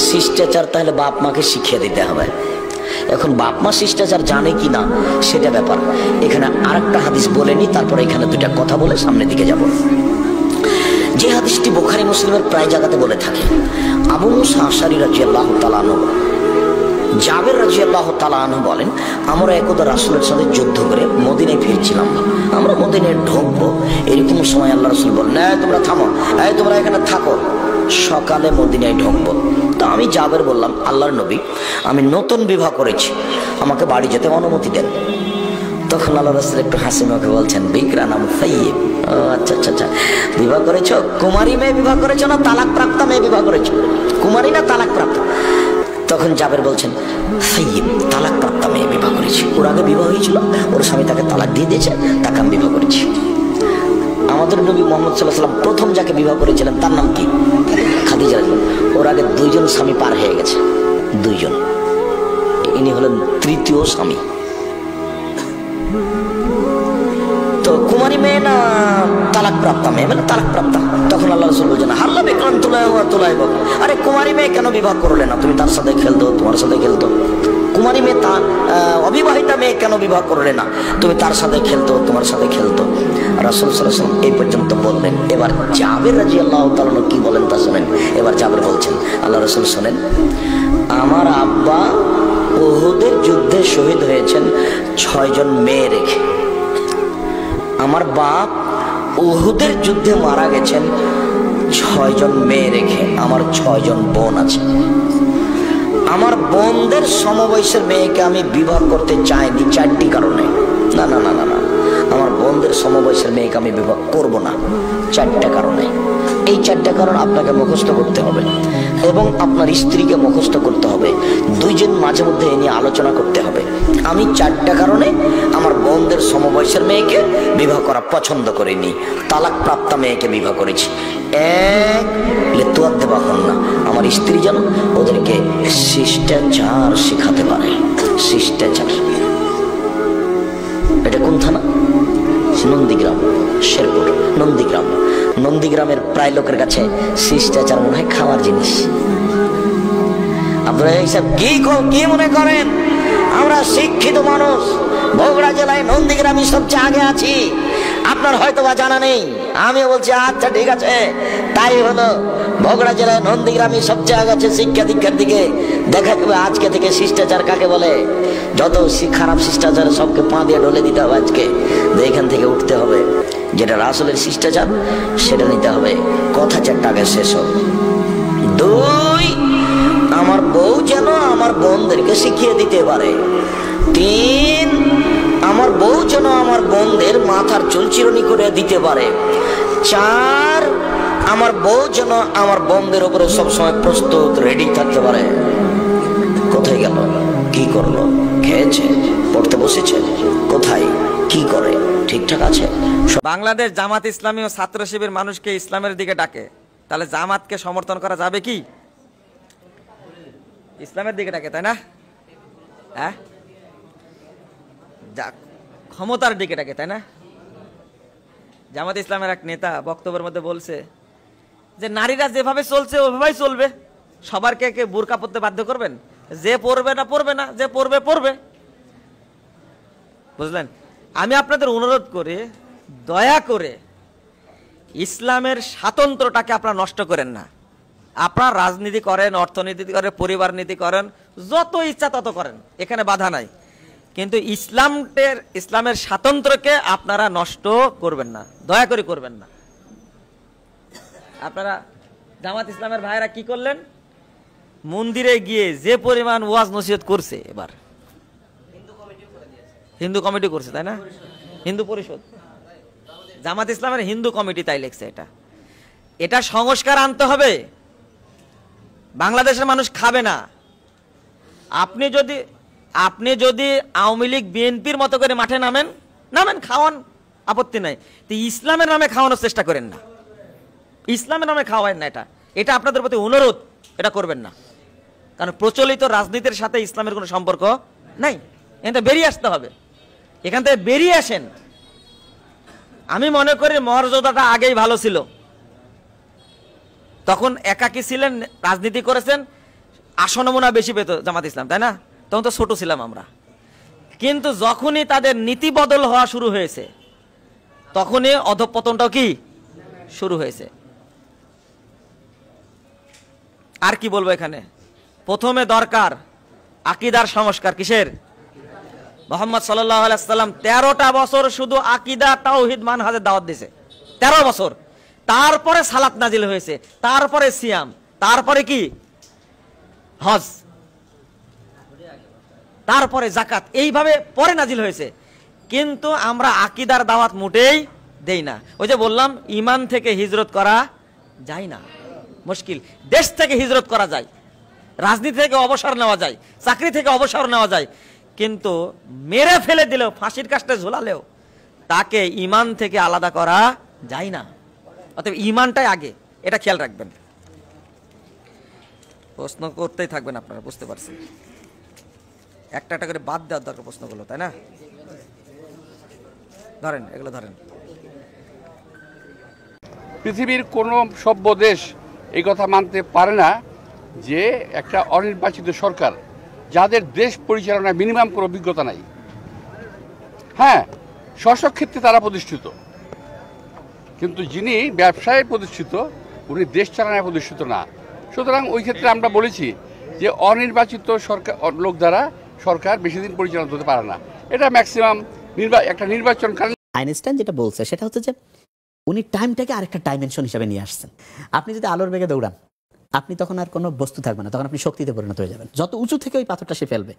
শিষ্টাচার তাহলে বাপ মাকে শিখিয়ে দিতে হবে। এখন বাপ মা শিষ্টাচার জানে কি না সেটা ব্যাপার। এখানে আরেকটা হাদিস বলে নি, তারপরে এখানে দুইটা কথা বলে সামনের দিকে যাব। যে হাদিসটি বুখারী মুসলিমের প্রায় জায়গাতে বলে থাকে, আবু মুসা আশআরী রাদিয়াল্লাহু তাআলা আনহু, জাবের রাদিয়াল্লাহু তাআলা আনহু বলেন, আমরা একদা রাসূলের সাথে যুদ্ধ করে মদিনায় ফিরছিলাম। আমরা মদিনায় ঢুকবো, এরকম সময় আল্লাহ রাসূল বললেন, এই তোমরা থামো, এই তোমরা এখানে থাকো, সকালে মদিনায় ঢুকবো। তো আমি জাবের বললাম, আল্লাহর নবী, আমি নতুন বিবাহ করেছি, আমাকে বাড়ি যেতে অনুমতি দেন। তখন আল্লাহ রাসূল একটু হাসি মুখে বলছেন, বিকরা নাম সাইয়্যিব। আচ্ছা আচ্ছা আচ্ছা, বিবাহ করেছো, কুমারী মেয়ে বিবাহ করেছো না তালাক প্রাপ্ত মেয়ে বিবাহ করেছো? কুমারী না তালাক প্রাপ্ত? তখন জাবের বলছেন, সাইয়্যিব, তালাক প্রাপ্ত মেয়ে বিবাহ করেছি। ওর আগে বিবাহ হয়েছিল, ওর স্বামী তাকে তালাক দিয়ে দিয়েছে, তাকে আমি বিবাহ করেছি। আমাদের নবী মুহাম্মদ সাল্লাল্লাহু আলাইহি ওয়াসাল্লাম প্রথম যাকে বিবাহ করেছিলেন তার নাম কি? খাদিজা রাদিয়াল্লাহু। ওর আগে 2 জন স্বামী পার হয়ে গেছে, 2 জন, ইনি হলেন তৃতীয় স্বামী। তো কুমারী মেয়ে না তালাক প্রাপ্তা মেয়ে? মানে তালাক প্রাপ্তা। তখন আল্লাহ রাসূল বলেন, হাল্লা বিকরান তুলাইব, আরে কুমারী মেয়ে কেন বিবাহ করলে না? তুমি তার সাথে খেলতো, তোমার সাথে খেলতো। কুমারী মেয়ে তা অবিবাহিতা মেয়ে কেন বিবাহ করলে না? তুমি তার সাথে খেলতো, তোমার সাথে খেলতো। রাসূল সাল্লাল্লাহু আলাইহি ওয়াসাল্লাম এই পর্যন্ত বললেন। এবার জাবের রাদিয়াল্লাহু তাআলা কি বলেন তা শুনেন। এবার জাবের বলছেন, আল্লাহ রাসূল শুনেন, আমার আব্বা উহুদের যুদ্ধে শহীদ হয়েছেন 6 জন মেয়ে রেখে। আমার বাপ উহুদের যুদ্ধে মারা গেছেন 6 জন মেয়ে রেখে। আমার 6 জন বোন আছে। আমার বোনদের সমবয়সের মেয়েকে আমি বিবাহ করতে চাইনি 4টি কারণে। না না না না না, আমার বোনদের সমবয়সের মেয়েকে আমি বিবাহ করব না 4টা কারণে। এই 4টা কারণ আপনাকে মুখস্থ করতে হবে এবং আপনার স্ত্রীকে মুখস্থ করতে হবে। দুইজন মাঝে মধ্যে এ নিয়ে আলোচনা করতে হবে। আমি 4টা কারণে আমার বোনদের সমবয়সের মেয়েকে বিবাহ করা পছন্দ করিনি, তালাক প্রাপ্ত মেয়েকে বিবাহ করেছি। এক, লেতুয়ার দেওয়া হন না, আমার স্ত্রী যেন ওদেরকে শিষ্টাচার শেখাতে পারে। শিষ্টাচার, এটা কোন থানা? নন্দীগ্রাম, শেরপুর। নন্দীগ্রাম, নন্দীগ্রামের প্রায় লোকের কাছে শিষ্টাচার মনে হয় খাওয়ার জিনিস। আপনারা এইসব কি মনে করেন? আমরা শিক্ষিত মানুষ, বগুড়া জেলায় নন্দীগ্রামই সবচেয়ে আগে আছি, আপনার হয়তো বা জানা নেই। আমিও বলছি আচ্ছা ঠিক আছে, তাই হলো। বগুড়া জেলায় নন্দীগ্রামই সবচেয়ে আগে আছে শিক্ষা দীক্ষার দিকে। দেখা যাবে আজকে থেকে শিষ্টাচার কাকে বলে। যত খারাপ শিষ্টাচার সবকে পা দিয়ে ঢলে দিতে হবে আজকে। এখান থেকে উঠতে হবে, যেটা আসলের শিষ্টাচার সেটা নিতে হবে। কথা 4টা আগে শেষ হোক। 2, আমার বউ যেন আমার বোনদেরকে শিখিয়ে দিতে পারে। 3, আমার বউ যেন আমার বোনদের মাথার চুল চিরুনি করে দিতে পারে। 4, আমার বউ যেন আমার বোনদের উপরে সবসময় প্রস্তুত রেডি থাকতে পারে। কোথায় গেল? কি করলো? খেয়েছে? পড়তে বসেছে? কোথায় কি করে? ঠিকঠাক আছে? বাংলাদেশ জামাত ইসলামী ও ছাত্র শিবির মানুষকে ইসলামের দিকে ডাকে, তাহলে জামাতকে সমর্থন করা যাবে কি? ইসলামের দিকে ডাকে, তাই না? হ্যাঁ, ক্ষমতার দিকে ডাকে, তাই না? জামাত ইসলামের এক নেতা বক্তব্যের মধ্যে বলছে যে নারীরা যেভাবে চলছে ওইভাবেই চলবে, সবার কে বোরকা পরতে বাধ্য করবেন? যে পড়বে না পড়বে না, যে পড়বে পড়বে। বুঝলেন? আমি আপনাদের অনুরোধ করে, দয়া করে ইসলামের স্বাতন্ত্র্যটাকে আপনারা নষ্ট করেন না। আপনারা রাজনীতি করেন, অর্থনীতি করেন, পরিবার নীতি করেন, যত ইচ্ছা তত করেন, এখানে বাধা নাই। কিন্তু ইসলামের স্বাতন্ত্র্যকে আপনারা নষ্ট করবেন না, দয়া করে করবেন না। আপনারা জামাত ইসলামের ভাইরা কি করলেন? মন্দিরে গিয়ে যে পরিমাণ ওয়াজ নসিহত করছে, এবার হিন্দু কমিটি করছে, তাই না? হিন্দু পরিষদ, জামাত ইসলামের হিন্দু কমিটি তাই লেখছে। এটা সংস্কার আনতে হবে। বাংলাদেশের মানুষ খাবে না। আপনি যদি আওয়ামী লীগ বিএনপির মতো করে মাঠে নামেন, খাওয়ান, আপত্তি নাই। তো ইসলামের নামে খাওয়ানোর চেষ্টা করেন না, ইসলামের নামে খাওয়ায়েন না। এটা আপনাদের প্রতি অনুরোধ, এটা করবেন না। কারণ প্রচলিত রাজনীতির সাথে ইসলামের কোনো সম্পর্ক নাই। এখান থেকে বেরিয়ে আসতে হবে, এখান থেকে বেরিয়ে আসেন। আমি মনে করি মর্যাদাটা আগেই ভালো ছিল, তখন একাকী ছিলেন, রাজনীতি করেছেন, আসন মনে বেশি পেত জামাত ইসলাম, তাই না? তখন তো ছোট ছিলাম আমরা। কিন্তু যখনই তাদের নীতি বদল হওয়া শুরু হয়েছে, তখনই অধঃপতনটাও কি শুরু হয়েছে। আর কি বলবো এখানে? প্রথমে দরকার আকীদার সংস্কার। কিসের? মুহাম্মদ সাল্লাল্লাহু আলাইহি ওয়াসাল্লাম 13টা বছর শুধু আকীদা তাওহীদ মানহাজের দাওয়াত দিয়েছে, 13 বছর। তারপরে সালাত নাজিল হয়েছে, তারপরে সিয়াম, তারপরে কি হজ, তারপরে জাকাত, এইভাবে পরে নাজিল হয়েছে। কিন্তু আমরা আকীদার দাওয়াত মোটেই দেই না। ওই যে বললাম, ঈমান থেকে হিজরত করা যায় না, মুশকিল। দেশ থেকে হিজরত করা যায়, রাজনীতি থেকে অবসর নেওয়া যায়, চাকরি থেকে অবসর নেওয়া যায়, কিন্তু মেরে ফেলে দিলেও, ফাঁসির কাস্টে ঝোলালেও তাকে ঈমান থেকে আলাদা করা যায় না। অতএব ঈমানটাই আগে, এটা খেয়াল রাখবেন। প্রশ্ন করতেই থাকবেন আপনারা, বুঝতে পারছেন? একটা একটা করে বাদ দেওয়ার দরকার প্রশ্নগুলো, তাই না? ধরেন, এগুলো ধরেন। পৃথিবীর কোনো সভ্য দেশ এই কথা মানতে পারে না যে একটা অনির্বাচিত সরকার, যাদের দেশ পরিচালনায় মিনিমাম কোনো অভিজ্ঞতা নাই, হ্যাঁ শাসক ক্ষেত্রে তারা প্রতিষ্ঠিত, কিন্তু যিনি ব্যবসায় প্রতিষ্ঠিত উনি দেশ চালানায় প্রতিষ্ঠিত না। সুতরাং ওই ক্ষেত্রে আমরা বলেছি যে অনির্বাচিত সরকার লোক দ্বারা সরকার বেশি দিন পরিচালনা করতে পারে না। এটা ম্যাক্সিমাম একটা নির্বাচনকালীন। আইনস্টাইন যেটা বলছে সেটা হচ্ছে যে উনি টাইমটাকে আরেকটা ডাইমেনশন হিসেবে নিয়ে আসছেন। আপনি যদি আলোর বেগে দৌড়ান, আপনি তখন আর কোনো বস্তু থাকবে না, তখন আপনি শক্তিতে পরিণত হয়ে যাবেন। যত উঁচু থেকে ওই পাথরটা সে ফেলবে,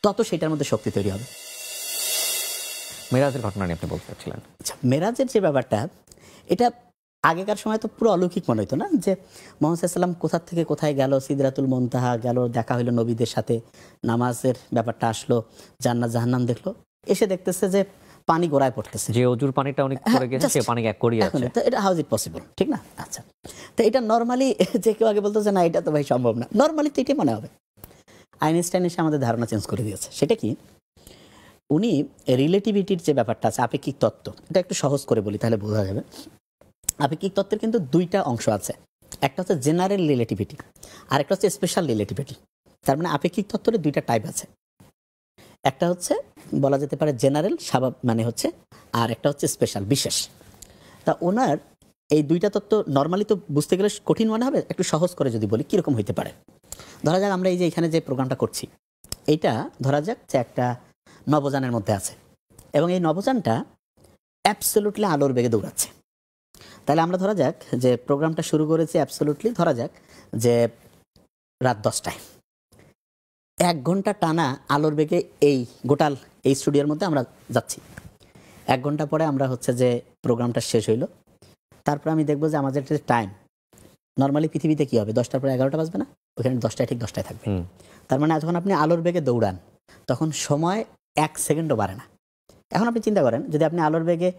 তত সেটার মধ্যে শক্তি তৈরি হবে। মেরাজের ঘটনা নিয়ে আপনি বলতে চাচ্ছিলেন। আচ্ছা, মেরাজের যে ব্যাপারটা, এটা আগেকার সময় তো পুরো অলৌকিক মনে হতো না, যে মোহাম্মদ সাল্লাম কোথা থেকে কোথায় গেল, সিদরাতুল মুনতাহা গেল, দেখা হইলো নবীদের সাথে, নামাজের ব্যাপারটা আসলো, জান্নাত জাহান্নাম দেখলো, এসে দেখতেছে যে পানি গোড়ায় পড়তেছে, যে অজুর পানিটা অনেক পড়ে গেছে সে পানি এক করিয়ে আছে। তো এটা হাউ ইজ ইট পসিবল, ঠিক না? আচ্ছা, তো এটা নরমালি যে কেউ আগে বলতো যে না এটা তো ভাই সম্ভব না, নরমালি তো এটাই মনে হবে। আইনস্টাইন এসে আমাদের ধারণা চেঞ্জ করে দিয়েছে। সেটা কি, উনি রিলেটিভিটির যে ব্যাপারটা আছে, আপেক্ষিক তত্ত্ব, এটা একটু সহজ করে বলি তাহলে বোঝা যাবে। আপেক্ষিক তত্ত্বের কিন্তু দুইটা অংশ আছে, একটা হচ্ছে জেনারেল রিলেটিভিটি আর একটা হচ্ছে স্পেশাল রিলেটিভিটি। তার মানে আপেক্ষিক তত্ত্বের দুইটা টাইপ আছে, একটা হচ্ছে বলা যেতে পারে জেনারেল মানে হচ্ছে, আর একটা হচ্ছে স্পেশাল বিশেষ। তা ওনার এই দুইটা তত্ত্ব নর্মালি তো বুঝতে গেলে কঠিন মনে হবে, একটু সহজ করে যদি বলি কীরকম হইতে পারে। ধরা যাক আমরা এই যে এখানে যে প্রোগ্রামটা করছি, এইটা ধরা যাক যে একটা নবযানের মধ্যে আছে এবং এই নবযানটা অ্যাবসলিউটলি আলোর বেগে দৌড়াচ্ছে। তাহলে আমরা ধরা যাক যে প্রোগ্রামটা শুরু করেছি অ্যাবসলিউটলি ধরা যাক যে রাত 10টায়, 1 ঘন্টা টানা আলোর বেগে এই গোটাল এই স্টুডিওর মধ্যে আমরা যাচ্ছি। 1 ঘন্টা পরে আমরা হচ্ছে যে প্রোগ্রামটা শেষ হইলো, তারপর আমি দেখবো যে আমাদের যে টাইম নর্মালি পৃথিবীতে কী হবে, 10টার পরে 11টা বাজবে না, ওখানে 10টায় ঠিক 10টায় থাকবে। তার মানে যখন আপনি আলোর বেগে দৌড়ান তখন সময় 1 সেকেন্ডও বাড়ে না। এখন আপনি চিন্তা করেন যদি আপনি আলোর বেগে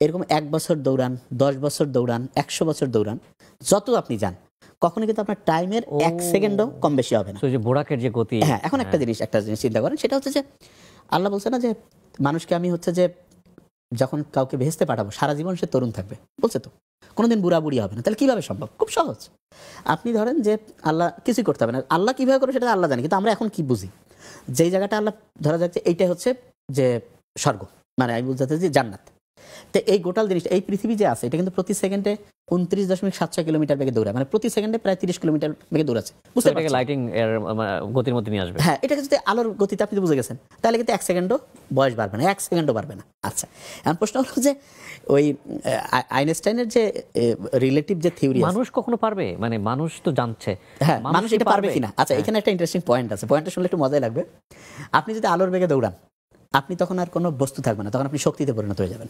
এরকম 1 বছর দৌড়ান, 10 বছর দৌড়ান, 100 বছর দৌড়ান, যত আপনি যান কখনো কিন্তু আপনার টাইমের 1 সেকেন্ডও কম বেশি হবে না। বোরাকের যে গতি। হ্যাঁ, এখন একটা জিনিস চিন্তা করেন, সেটা হচ্ছে যে আল্লাহ বলছে না যে মানুষকে আমি হচ্ছে যে যখন কাউকে ভেস্তে পাঠাবো সারা জীবন সে তরুণ থাকবে, বলছে তো কোনোদিন বুড়া বুড়ি হবে না। তাহলে কীভাবে সম্ভব? খুব সহজ। আপনি ধরেন যে আল্লাহ কিছুই করতে হবে না, আল্লাহ কীভাবে করে সেটা আল্লাহ জানে, কিন্তু আমরা এখন কি বুঝি, যেই জায়গাটা আল্লাহ ধরা যাচ্ছে এইটাই হচ্ছে যে স্বর্গ, মানে আমি বলতে চাচ্ছি যে জান্নাত। তো এই গোটাল জিনিসটা, এই পৃথিবী যে আছে এটা কিন্তু প্রতি সেকেন্ডে 29.76 কিলোমিটার বেগে দৌড়ায়, মানে প্রতি সেকেন্ডে প্রায় 30 কিলোমিটার বেগে দৌড়াচ্ছে। বুঝতে পারছেন? লাইটিং এর গতির মধ্যে নিয়ে আসবে। হ্যাঁ, এটাকে যদি আলোর গতিতে আপনি বুঝে গেছেন তাহলে কিন্তু 1 সেকেন্ডও বয়স বাড়বে না, 1 সেকেন্ডও বাড়বে না। আচ্ছা, এখন প্রশ্ন হলো যে ওই আইনস্টাইনের যে রিলেটিভ যে থিওরি, মানুষ কখনো পারবে, মানে মানুষ তো জানছে, হ্যাঁ মানুষ এটা পারবে কিনা। আচ্ছা, এখানে একটা ইন্টারেস্টিং পয়েন্ট আছে, পয়েন্টটা শুনলে একটু মজাই লাগবে। আপনি যদি আলোর বেগে দৌড়ান আপনি তখন আর কোনো বস্তু থাকবে না, তখন আপনি শক্তিতে পরিণত হয়ে যাবেন।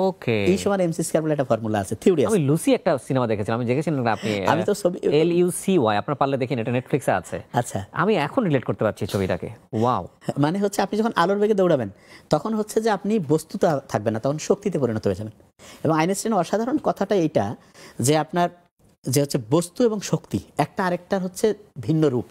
ওকে, এই সময় এমসি স্কয়ার বলে একটা ফর্মুলা আছে, থিওরি আছে। আমি লুসি একটা সিনেমা দেখেছিলাম, আমি দেখেছিলাম আপনি, আমি তো ছবি LUCY, আপনারা পারলে দেখেন, এটা নেটফ্লিক্সে আছে। আচ্ছা, আমি এখন রিলেট করতে পারছি ছবিটাকে। ওয়াও, মানে হচ্ছে আপনি যখন আলোর বেগে দৌড়াবেন তখন হচ্ছে যে আপনি বস্তুতে থাকবেন না, তখন শক্তিতে পরিণত হয়ে যাবেন। এবং আইনস্টাইনের অসাধারণ কথাটা এইটা যে আপনার যে হচ্ছে বস্তু এবং শক্তি একটা আরেকটার হচ্ছে ভিন্ন রূপ।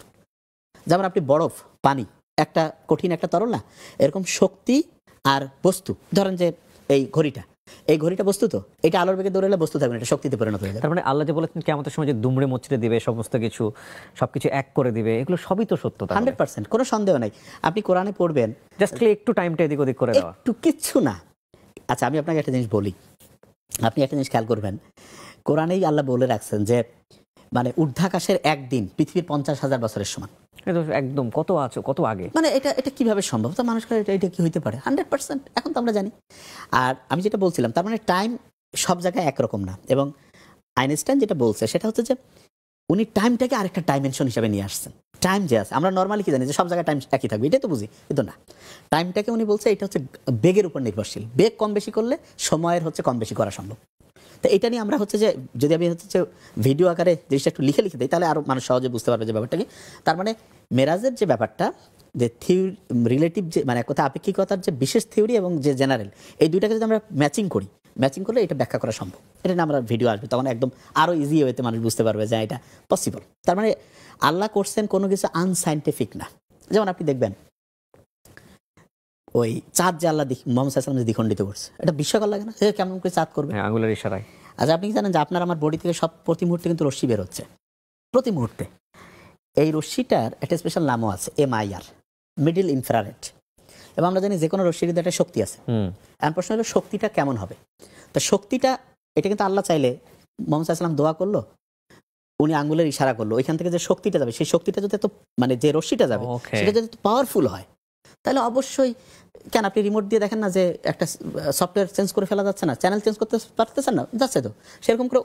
যেমন আপনি বরফ, পানি একটা কঠিন একটা তরল না, এরকম শক্তি আর বস্তু, ধরেন যে এই ঘড়িটা বস্তু, তো এটা আলোর বেগে দৌড়ালে বস্তু থাকবে না, এটা শক্তিতে পরিণত হয়ে যাবে। তার মানে আল্লাহ যে বলেছেন কিয়ামতের সময় যে দুমড়ে মুচড়ে দিবে, সমস্ত কিছু সবকিছু এক করে দিবে, এগুলো সবই তো সত্য। 100%, কোনো সন্দেহ নাই। আপনি কোরআনে পড়বেন, জাস্ট একটু টাইমটা এদিক ওদিক করে দেওয়া, একটু কিচ্ছু না। আচ্ছা, আমি আপনাকে একটা জিনিস বলি, আপনি একটা জিনিস খেয়াল করবেন, কোরআনেই আল্লাহ বলে রাখছেন যে মানে ঊর্ধ্বাকাশের একদিন পৃথিবীর 50,000 বছরের সমান। একদম কত আগে, মানে এটা কিভাবে সম্ভব? তো মানুষ এটা কি হইতে পারে? 100% এখন তো আমরা জানি। আর আমি যেটা বলছিলাম, তার মানে টাইম সব জায়গায় একরকম না। এবং আইনস্টাইন যেটা বলছে সেটা হচ্ছে যে উনি টাইমটাকে আরেকটা ডাইমেনশন হিসাবে নিয়ে আসছেন। টাইম যে আছে, আমরা নর্মালি কি জানি যে সব জায়গায় টাইম একই থাকবে, এটাই তো বুঝি, কিন্তু না, টাইমটাকে উনি বলছে এটা হচ্ছে বেগের উপর নির্ভরশীল। বেগ কম বেশি করলে সময়ের হচ্ছে কম বেশি করা সম্ভব। তো এটা নিয়ে আমরা হচ্ছে যে যদি আমি হচ্ছে যে ভিডিও আকারে জিনিসটা একটু লিখে দিই তাহলে আরও মানুষ সহজে বুঝতে পারবে যে ব্যাপারটা কি। তার মানে মেরাজের যে ব্যাপারটা, যে থিওরি রিলেটিভ, যে মানে কথা আপেক্ষিকতার যে বিশেষ থিওরি এবং যে জেনারেল, এই দুইটাকে যদি আমরা ম্যাচিং করলে এটা ব্যাখ্যা করা সম্ভব। এটা নিয়ে আমরা ভিডিও আসবে, তখন একদম আরও ইজি ওয়েতে মানুষ বুঝতে পারবে যে এটা পসিবল। তার মানে আল্লাহ করছেন কোনো কিছু আনসাইন্টিফিক না। যেমন আপনি দেখবেন ওই চাঁদ যে আল্লাহ মোহাম্মদ সাল্লাল্লাহু আলাইহি ওয়াসাল্লাম দ্বিখণ্ডিত করছে, এটা বিস্ময়কর লাগে না? কেমন করে চাঁদ করবে? আঙুলের ইশারায়। আচ্ছা, আপনি কি জানেন যে আপনার আমার বডি থেকে সব প্রতি মুহূর্তে কিন্তু রশ্মি বের হচ্ছে, প্রতি মুহূর্তে। এই রশ্মিটার একটা স্পেশাল নামও আছে, MIR, মিডল ইনফ্রারেড। এবং আমরা জানি যে কোনো রশ্মির একটা শক্তি আছে। এখন প্রশ্ন হলো শক্তিটা কেমন হবে? তো শক্তিটা এটা কিন্তু আল্লাহ চাইলে, মোহাম্মদ সাল্লাল্লাহু আলাইহি ওয়াসাল্লাম দোয়া করলো, উনি আঙ্গুলের ইশারা করলো, ওইখান থেকে যে শক্তিটা যাবে, সেই শক্তিটা যদি এত মানে যে রশ্মিটা যাবে সেটা যদি পাওয়ারফুল হয় তাহলে অবশ্যই, কেন আপনি রিমোট দিয়ে দেখেন না যে একটা সফটওয়্যার চেঞ্জ করে ফেলা যাচ্ছে না, চ্যানেল চেঞ্জ করতে পারতেছেন না, যাচ্ছে তো। সেরকম করে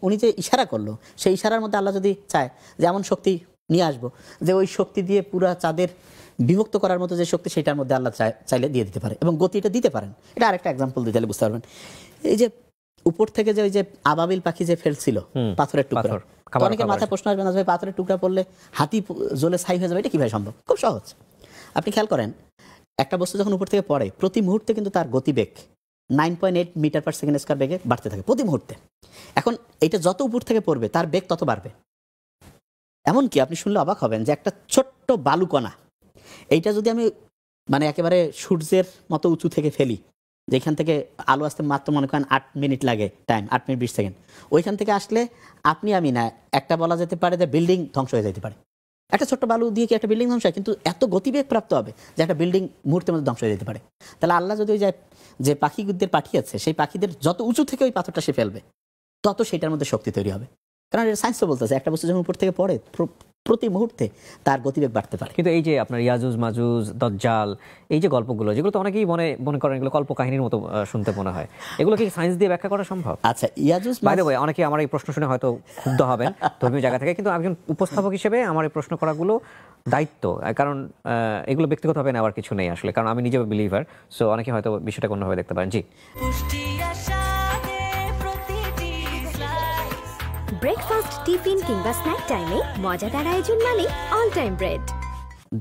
উনি যে ইশারা করলো, সেই ইশারার মধ্যে আল্লাহ যদি চায় যে এমন শক্তি নিয়ে আসবো যে ওই শক্তি দিয়ে পুরা চাঁদের বিভক্ত করার মতো যে শক্তি, সেটার মধ্যে আল্লাহ চাইলে দিয়ে দিতে পারে এবং গতিটা দিতে পারেন। এটা আরেকটা এক্সাম্পল দিতে বুঝতে পারবেন। এই যে উপর থেকে যে ওই যে আবাবিল পাখি যে ফেলছিল পাথরের টুকরা, অনেকের মাথায় প্রশ্ন আসবে না ভাই পাথরের টুকরা পড়লে হাতি জ্বলে ছাই হয়ে যাবে, এটা কিভাবে সম্ভব? খুব সহজ। আপনি খেয়াল করেন একটা বস্তু যখন উপর থেকে পড়ে প্রতি মুহূর্তে কিন্তু তার গতিবেগ 9.8 মিটার পার সেকেন্ড স্কয়ার বেগে বাড়তে থাকে প্রতি মুহূর্তে। এখন এটা যত উপর থেকে পড়বে তার বেগ তত বাড়বে। এমনকি আপনি শুনলে অবাক হবেন যে একটা ছোট্ট বালুকণা এইটা যদি আমি মানে একেবারে সূর্যের মতো উঁচু থেকে ফেলি, যেখান থেকে আলো আসতে মাত্র মনে করেন 8 মিনিট লাগে টাইম, 8 মিনিট 20 সেকেন্ড, ওইখান থেকে আসলে আপনি আমি না একটা বলা যেতে পারে যে বিল্ডিং ধ্বংস হয়ে যেতে পারে। একটা ছোট্ট বালু দিয়ে কি একটা বিল্ডিং ধ্বংস হয়? কিন্তু এত গতিবেগ প্রাপ্ত হবে যে একটা বিল্ডিং মুহূর্তের মধ্যে ধ্বংস হয়ে যেতে পারে। তাহলে আল্লাহ যদি ওই যে পাখিদের পাঠিয়েছে সেই পাখিদের যত উঁচু থেকে ওই পাথরটা সে ফেলবে তত সেটার মধ্যে শক্তি তৈরি হবে। কারণ এটা সায়েন্স তো বলতেছে একটা বস্তু যখন উপর থেকে পড়ে প্রতি মুহূর্তে তার গতিবেগ বাড়তে পারে। কিন্তু এই যে আপনার ইয়াজুজ মাজুজ দাজ্জাল এই যে গল্পগুলো, যেগুলো তো অনেকেই মনে করেন এগুলো কল্প কাহিনীর মতো শুনতে মনে হয়, এগুলো কি সায়েন্স দিয়ে ব্যাখ্যা করা সম্ভব? আচ্ছা, ইয়াজুজ বাই দ্য ওয়ে অনেকে আমার এই প্রশ্ন শুনে হয়তো ক্ষুব্ধ হবেন ধর্মীয় জায়গা থেকে, কিন্তু একজন উপস্থাপক হিসেবে আমার এই প্রশ্ন করাগুলো দায়িত্ব, কারণ এগুলো ব্যক্তিগতভাবে নেওয়ার কিছু নেই আসলে, কারণ আমি নিজেও বিলিভার। সো অনেকে হয়তো বিষয়টা অন্যভাবে দেখতে পারেন। জি, ব্রেকফাস্ট, টিফিন কিংবা স্ন্যাক টাইমে মজাদার আয়োজন মানে অল টাইম ব্রেড।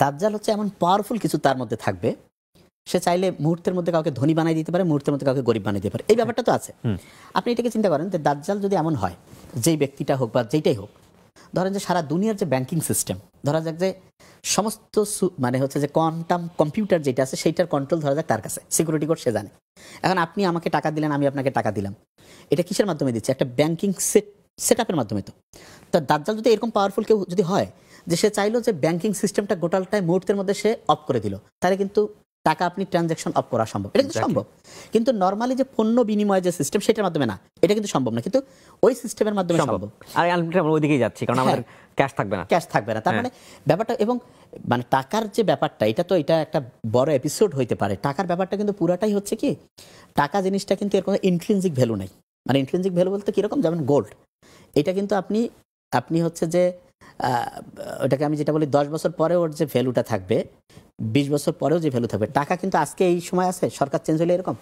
দাজ্জাল হচ্ছে এমন পাওয়ারফুল কিছু তার মধ্যে থাকবে, সে চাইলে মুহূর্তের মধ্যে কাউকে ধনী বানিয়ে দিতে পারে, মুহূর্তের মধ্যে কাউকে গরিব বানিয়ে দিতে পারে। এই ব্যাপারটা তো আছে। আপনি এটাকে চিন্তা করেন যে দাজ্জাল যদি এমন হয়, যেই ব্যক্তিটা হোক বা যেইটাই হোক, ধরেন যে সারা দুনিয়ার যে ব্যাংকিং সিস্টেম, ধরা যাক যে সমস্ত মানে হচ্ছে যে কোয়ান্টাম কম্পিউটার যেটা আছে সেইটার কন্ট্রোল ধরা যাক তার কাছে, সিকিউরিটি কোড সে জানে। এখন আপনি আমাকে টাকা দিলেন, আমি আপনাকে টাকা দিলাম, এটা কিসের মাধ্যমে দিচ্ছে? একটা ব্যাংকিং সেট আপের মাধ্যমে। তো দাজ্জাল যদি এরকম পাওয়ারফুল কেউ যদি হয় যে সে চাইলো যে ব্যাংকিং সিস্টেমটা গোটালটাই মুহূর্তের মধ্যে সে অফ করে দিল, তাহলে কিন্তু টাকা আপনি ট্রানজাকশন অফ করা সম্ভব, এটা কিন্তু সম্ভব। কিন্তু নর্মালি যে পণ্য বিনিময় যে সিস্টেম সেটার মাধ্যমে না, এটা কিন্তু সম্ভব না, কিন্তু ওই সিস্টেমের মাধ্যমে সম্ভব। আর আমরা ওইদিকেই যাচ্ছি কারণ আমাদের ক্যাশ থাকবে না, তার মানে ব্যাপারটা এবং মানে টাকার যে ব্যাপারটা, এটা একটা বড় এপিসোড হইতে পারে। টাকার ব্যাপারটা কিন্তু পুরাটাই হচ্ছে কি, টাকা জিনিসটা কিন্তু এর কোনো ইন্ট্রিনজিক ভ্যালু নাই। মানে ইন্ট্রিনজিক ভ্যালু বলতে কিরকম, যেমন গোল্ড, এটা কিন্তু আপনি হচ্ছে যে ওটাকে আমি যেটা বলি 10 বছর পরে ওর যে ভ্যালুটা থাকবে, 20 বছর পরেও যে ভ্যালু থাকবে। টাকা কিন্তু আজকে এই সময় আছে, সরকার চেঞ্জ হলে এরকম,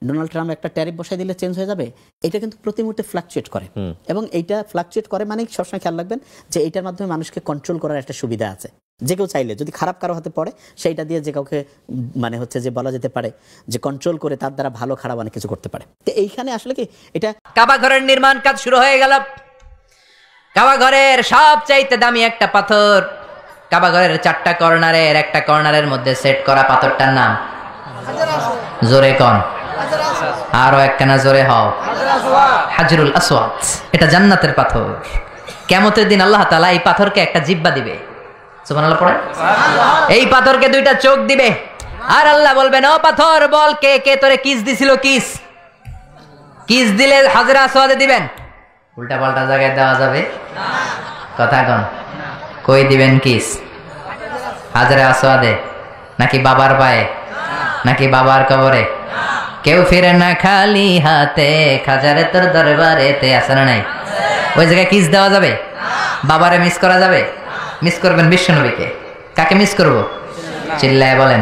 ডোনাল্ড ট্রাম্প একটা ট্যারিফ বসাই দিলে চেঞ্জ হয়ে যাবে, এটা কিন্তু প্রতি মুহূর্তে ফ্লাকচুয়েট করে। এবং এইটা ফ্লাকচুয়েট করে মানে সবসময় খেয়াল রাখবেন যে এইটার মাধ্যমে মানুষকে কন্ট্রোল করার একটা সুবিধা আছে। যে কেউ চাইলে যদি খারাপ কারো হাতে পড়ে সেইটা দিয়ে যে কাউকে মানে হচ্ছে যে বলা যেতে পারে যে কন্ট্রোল করে তার দ্বারা ভালো খারাপ অনেক কিছু করতে পারে। তো এইখানে আসলে কি এটা কাবা ঘরের নির্মাণ কাজ শুরু হয়ে গেল। কাবা ঘরের সবচাইতে দামি একটা পাথর, কাবা ঘরের 4টা কর্নারের একটা কর্নারের মধ্যে সেট করা পাথরটার নাম জোরে কন, আরো একখানা জোরে হও, হাজরুল আসওয়াদ। এটা জান্নাতের পাথর। কিয়ামতের দিন আল্লাহ তাআলা এই পাথরকে একটা জিহ্বা দিবে, সুবহানাল্লাহ পড়েন। এই পাথরকে 2টা চোখ দিবে, আর আল্লাহ বলবেন ও পাথর বল কে কে তোরে কিস দিছিল, কিস দিলে হাজরে আসওয়াদে দিবেন, উল্টা পাল্টা জায়গায় দেওয়া যাবে কথা কন, কই দিবেন কিস? হাজরে আসওয়াদে নাকি বাবার পায়ে নাকি বাবার কবরে? কেউ ফিরে না খালি হাতে, খাজারে তোর দরবারেতে আছে না নাই? ওই জায়গায় কিস দেওয়া যাবে? বাবারে মিস করা যাবে? মিস করবেন বিশ্বনবীকে, কাকে মিস করব? চিল্লায় বলেন,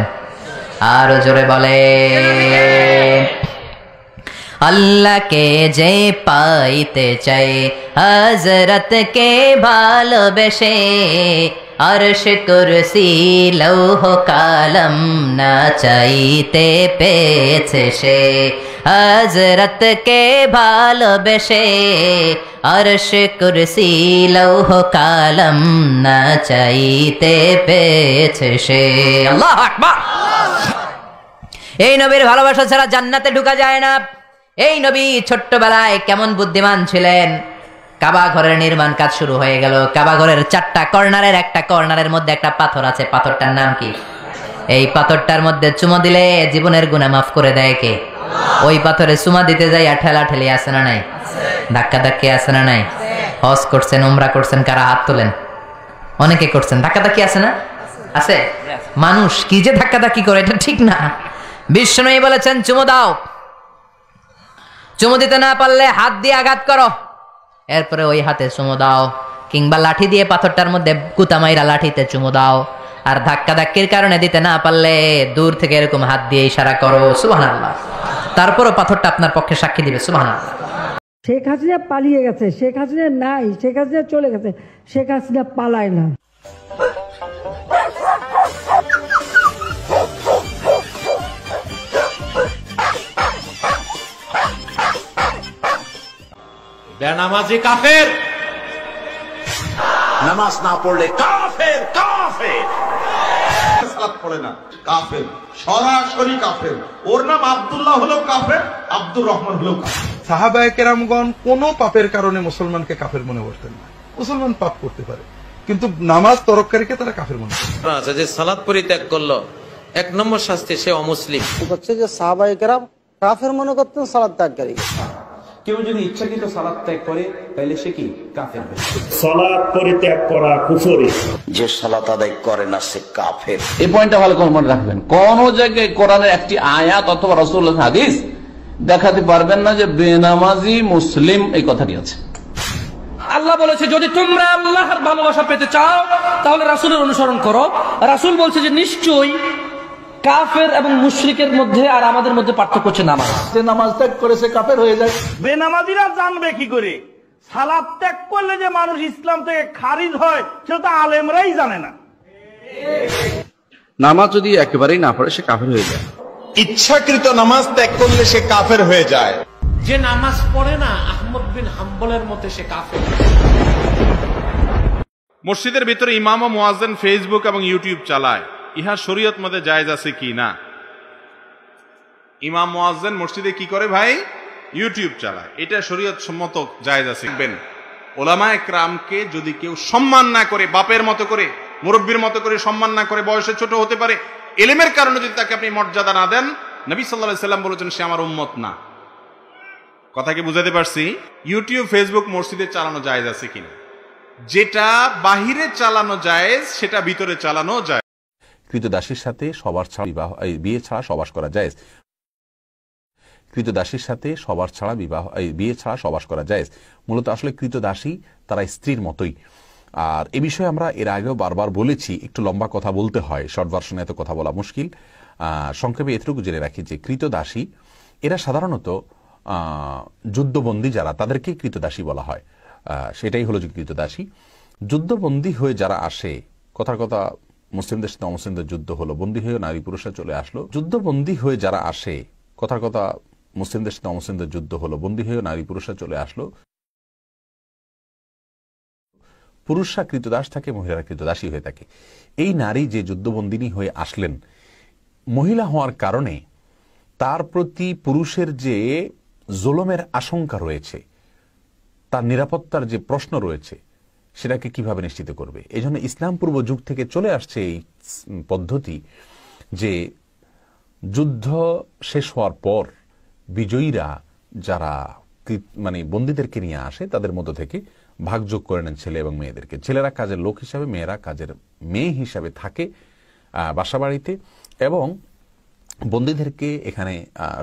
আরো জোরে বলে, আল্লাহকে যে পাইতে চাই হযরতকে ভালোবেসে, আরশ কুরসি লৌহ কালাম না চাইতে পেয়েছে সে, হযরতকে ভালোবেসে আরশ কুরসি লৌহ কালাম না চাইতে পেয়েছে সে। আল্লাহু আকবার। এই নবীর ভালোবাসা ছাড়া জান্নাতে ঢোকা যায় না। এই নবী ছোট্টবেলায় কেমন বুদ্ধিমান ছিলেন। কাবা ঘরের নির্মাণ কাজ শুরু হয়ে গেল। কাবা ঘরের 4টা কর্নারের একটা কর্নারের মধ্যে একটা পাথর আছে, পাথরটার নাম কি? এই পাথরটার মধ্যে চুমা দিলে জীবনের গুনাহ মাফ করে দেয় কে? ওই পাথরে চুমা দিতে যাই ঠেলা ঠেলি আছে না নাই? ধাক্কা ধাক্কি আছে না নাই? হজ করছেন, উমরা করছেন, কারা হাত তোলেন? অনেকে করছেন। ধাক্কা ধাক্কি আছে না? আছে। মানুষ কি যে ধাক্কা ধাক্কি করে, এটা ঠিক না। বিষ্ণু বলেছেন চুমো দাও, চুমো দিতে না পারলে হাত দিয়ে আঘাত করো, এরপরে ওই হাতে চুমো দাও, কিংবা লাঠি দিয়ে পাথরটার মধ্যে কুতা মাইরা লাঠিতে চুমো দাও। আর ধাক্কা ধাক্কির কারণে দিতে না পারলে দূর থেকে এরকম হাত দিয়ে ইশারা করো, সুবহানাল্লাহ। তারপরও পাথরটা আপনার পক্ষে সাক্ষী দিবে, সুবহানাল্লাহ। শেখ হাসিনা পালিয়ে গেছে, শেখ হাসিনা নাই, শেখ হাসিনা চলে গেছে, শেখ হাসিনা পালায় না। বেনামাজি কাফের, নামাজ না পড়লে কাফের, কাফের। সালাত পড়ে না কাফের, সরাসরি কাফের। ওর নাম আব্দুল্লাহ হলো কাফের, আব্দুর রহমান হলো কাফের। সাহাবায়ে কেরামগণ কোন পাপের কারণে মুসলমানকে কাফের মনে করতেন না। মুসলমান পাপ করতে পারে, কিন্তু নামাজ তরককারীকে তারা কাফের মনে করে। যে সালাত পরিত্যাগ করলো 1 নম্বর শাস্তি, সে অমুসলিম। হচ্ছে যে সাহাবায়ে কেরাম কাফের মনে করতেন সালাত ত্যাগকারী। কেউ যদি ইচ্ছাকৃত সালাত ত্যাগ করে তাহলে সে কি কাফের। সালাত পরিত্যাগ করা কুফরি, যে সালাত আদায় করে না সে কাফের। এই পয়েন্টটা ভালো করে মনে রাখবেন। কোন জায়গায় কোরআনের একটি আয়াত অথবা রাসূলুল্লাহর হাদিস দেখাতে পারবেন না যে বেনামাজি মুসলিম এই কথাটি আছে। আল্লাহ বলেছে যদি তোমরা আল্লাহর ভালোবাসা পেতে চাও তাহলে রাসূলের অনুসরণ করো। রাসূল বলছে যে নিশ্চয়ই কাফের এবং মুশরিকের মধ্যে আর আমাদের মধ্যে পার্থক্য হচ্ছে নামাজ। যে নামাজ ত্যাগ করে সে কাফের হয়ে যায়। বেনামাজিরা জানবে কি করে সালাত ত্যাগ করলে যে মানুষ ইসলাম থেকে খারিজ হয়, সেটা তো আলেমরাই জানে না। নামাজ যদি একেবারেই না পড়ে সে কাফের হয়ে যায়। ইচ্ছাকৃত নামাজ ত্যাগ করলে সে কাফের হয়ে যায়। যে নামাজ পড়ে না আহমদ বিন হাম্বলের মতে সে কাফের। মসজিদের ভিতরে ইমাম ও মুয়াজ্জিন ফেসবুক এবং ইউটিউব চালায়, ইহা শরীয়ত মতে জায়েজ আছে কি না? ইমাম মুয়াজ্জিন মসজিদে কি করে ভাই? ইউটিউব চালায়, এটা শরীয়ত সম্মত জায়েজ আছে। ওলামায়ে কেরামকে যদি কেউ সম্মান না করে, বাপের মতো করে, মুরব্বীর মতো করে সম্মান না করে, বয়সে ছোট হতে পারে, ইলমের কারণে যদি তাকে আপনি মর্যাদা না দেন, নবী সাল্লাল্লাহু আলাইহি সাল্লাম বলেছেন সে আমার উম্মত না। কথা কি বুঝাতে পারছি? ইউটিউব ফেসবুক মসজিদে চালানো জায়েজ আছে কিনা? যেটা বাহিরে চালানো জায়েজ সেটা ভিতরে চালানো যায়। কৃতদাসীর সাথে সবার ছাড়া বিয়ে ছাড়া সবাস করা জায়েজ। কৃতদাসীর সাথে সবার ছাড়া বিয়ে ছাড়া সবাস করা জায়েজ। মূলত আসলে কৃতদাসী তারা স্ত্রীর মতোই। আর এ বিষয়ে আমরা এর আগেও বারবার বলেছি, একটু লম্বা কথা বলতে হয়, শর্ট ভার্সনে এত কথা বলা মুশকিল। সংক্ষেপে এতটুকু জেনে রাখি যে কৃতদাসী এরা সাধারণত যুদ্ধবন্দী যারা, তাদেরকে কৃতদাসী বলা হয়। সেটাই হলো যে কৃতদাসী। যুদ্ধবন্দী হয়ে যারা আসে, কথার কথা মুসলিমদের সাথে অমুসলিমদের যুদ্ধ হলো, বন্দী হয়ে নারী পুরুষরা চলে আসলো। যুদ্ধবন্দী হয়ে যারা আসে, কথার কথা মুসলিমদের সাথে অমুসলিমদের যুদ্ধ হলো, বন্দী হয়ে নারী পুরুষরা চলে আসলো। পুরুষরা কৃতদাস থাকে, মহিলারা কৃতদাসী হয়ে থাকে। এই নারী যে যুদ্ধবন্দিনী হয়ে আসলেন, মহিলা হওয়ার কারণে তার প্রতি পুরুষের যে জুলুমের আশঙ্কা রয়েছে, তার নিরাপত্তার যে প্রশ্ন রয়েছে, সেটাকে কিভাবে নিশ্চিত করবে? এই জন্য ইসলাম পূর্ব যুগ থেকে চলে আসছে এই পদ্ধতি যে যুদ্ধ শেষ হওয়ার পর বিজয়ীরা যারা মানে বন্দীদেরকে নিয়ে আসে, তাদের মধ্য থেকে ভাগযোগ করে নেন ছেলে এবং মেয়েদেরকে। ছেলেরা কাজের লোক হিসাবে, মেয়েরা কাজের মেয়ে হিসাবে থাকে বাসা বাড়িতে, এবং বন্দীদেরকে এখানে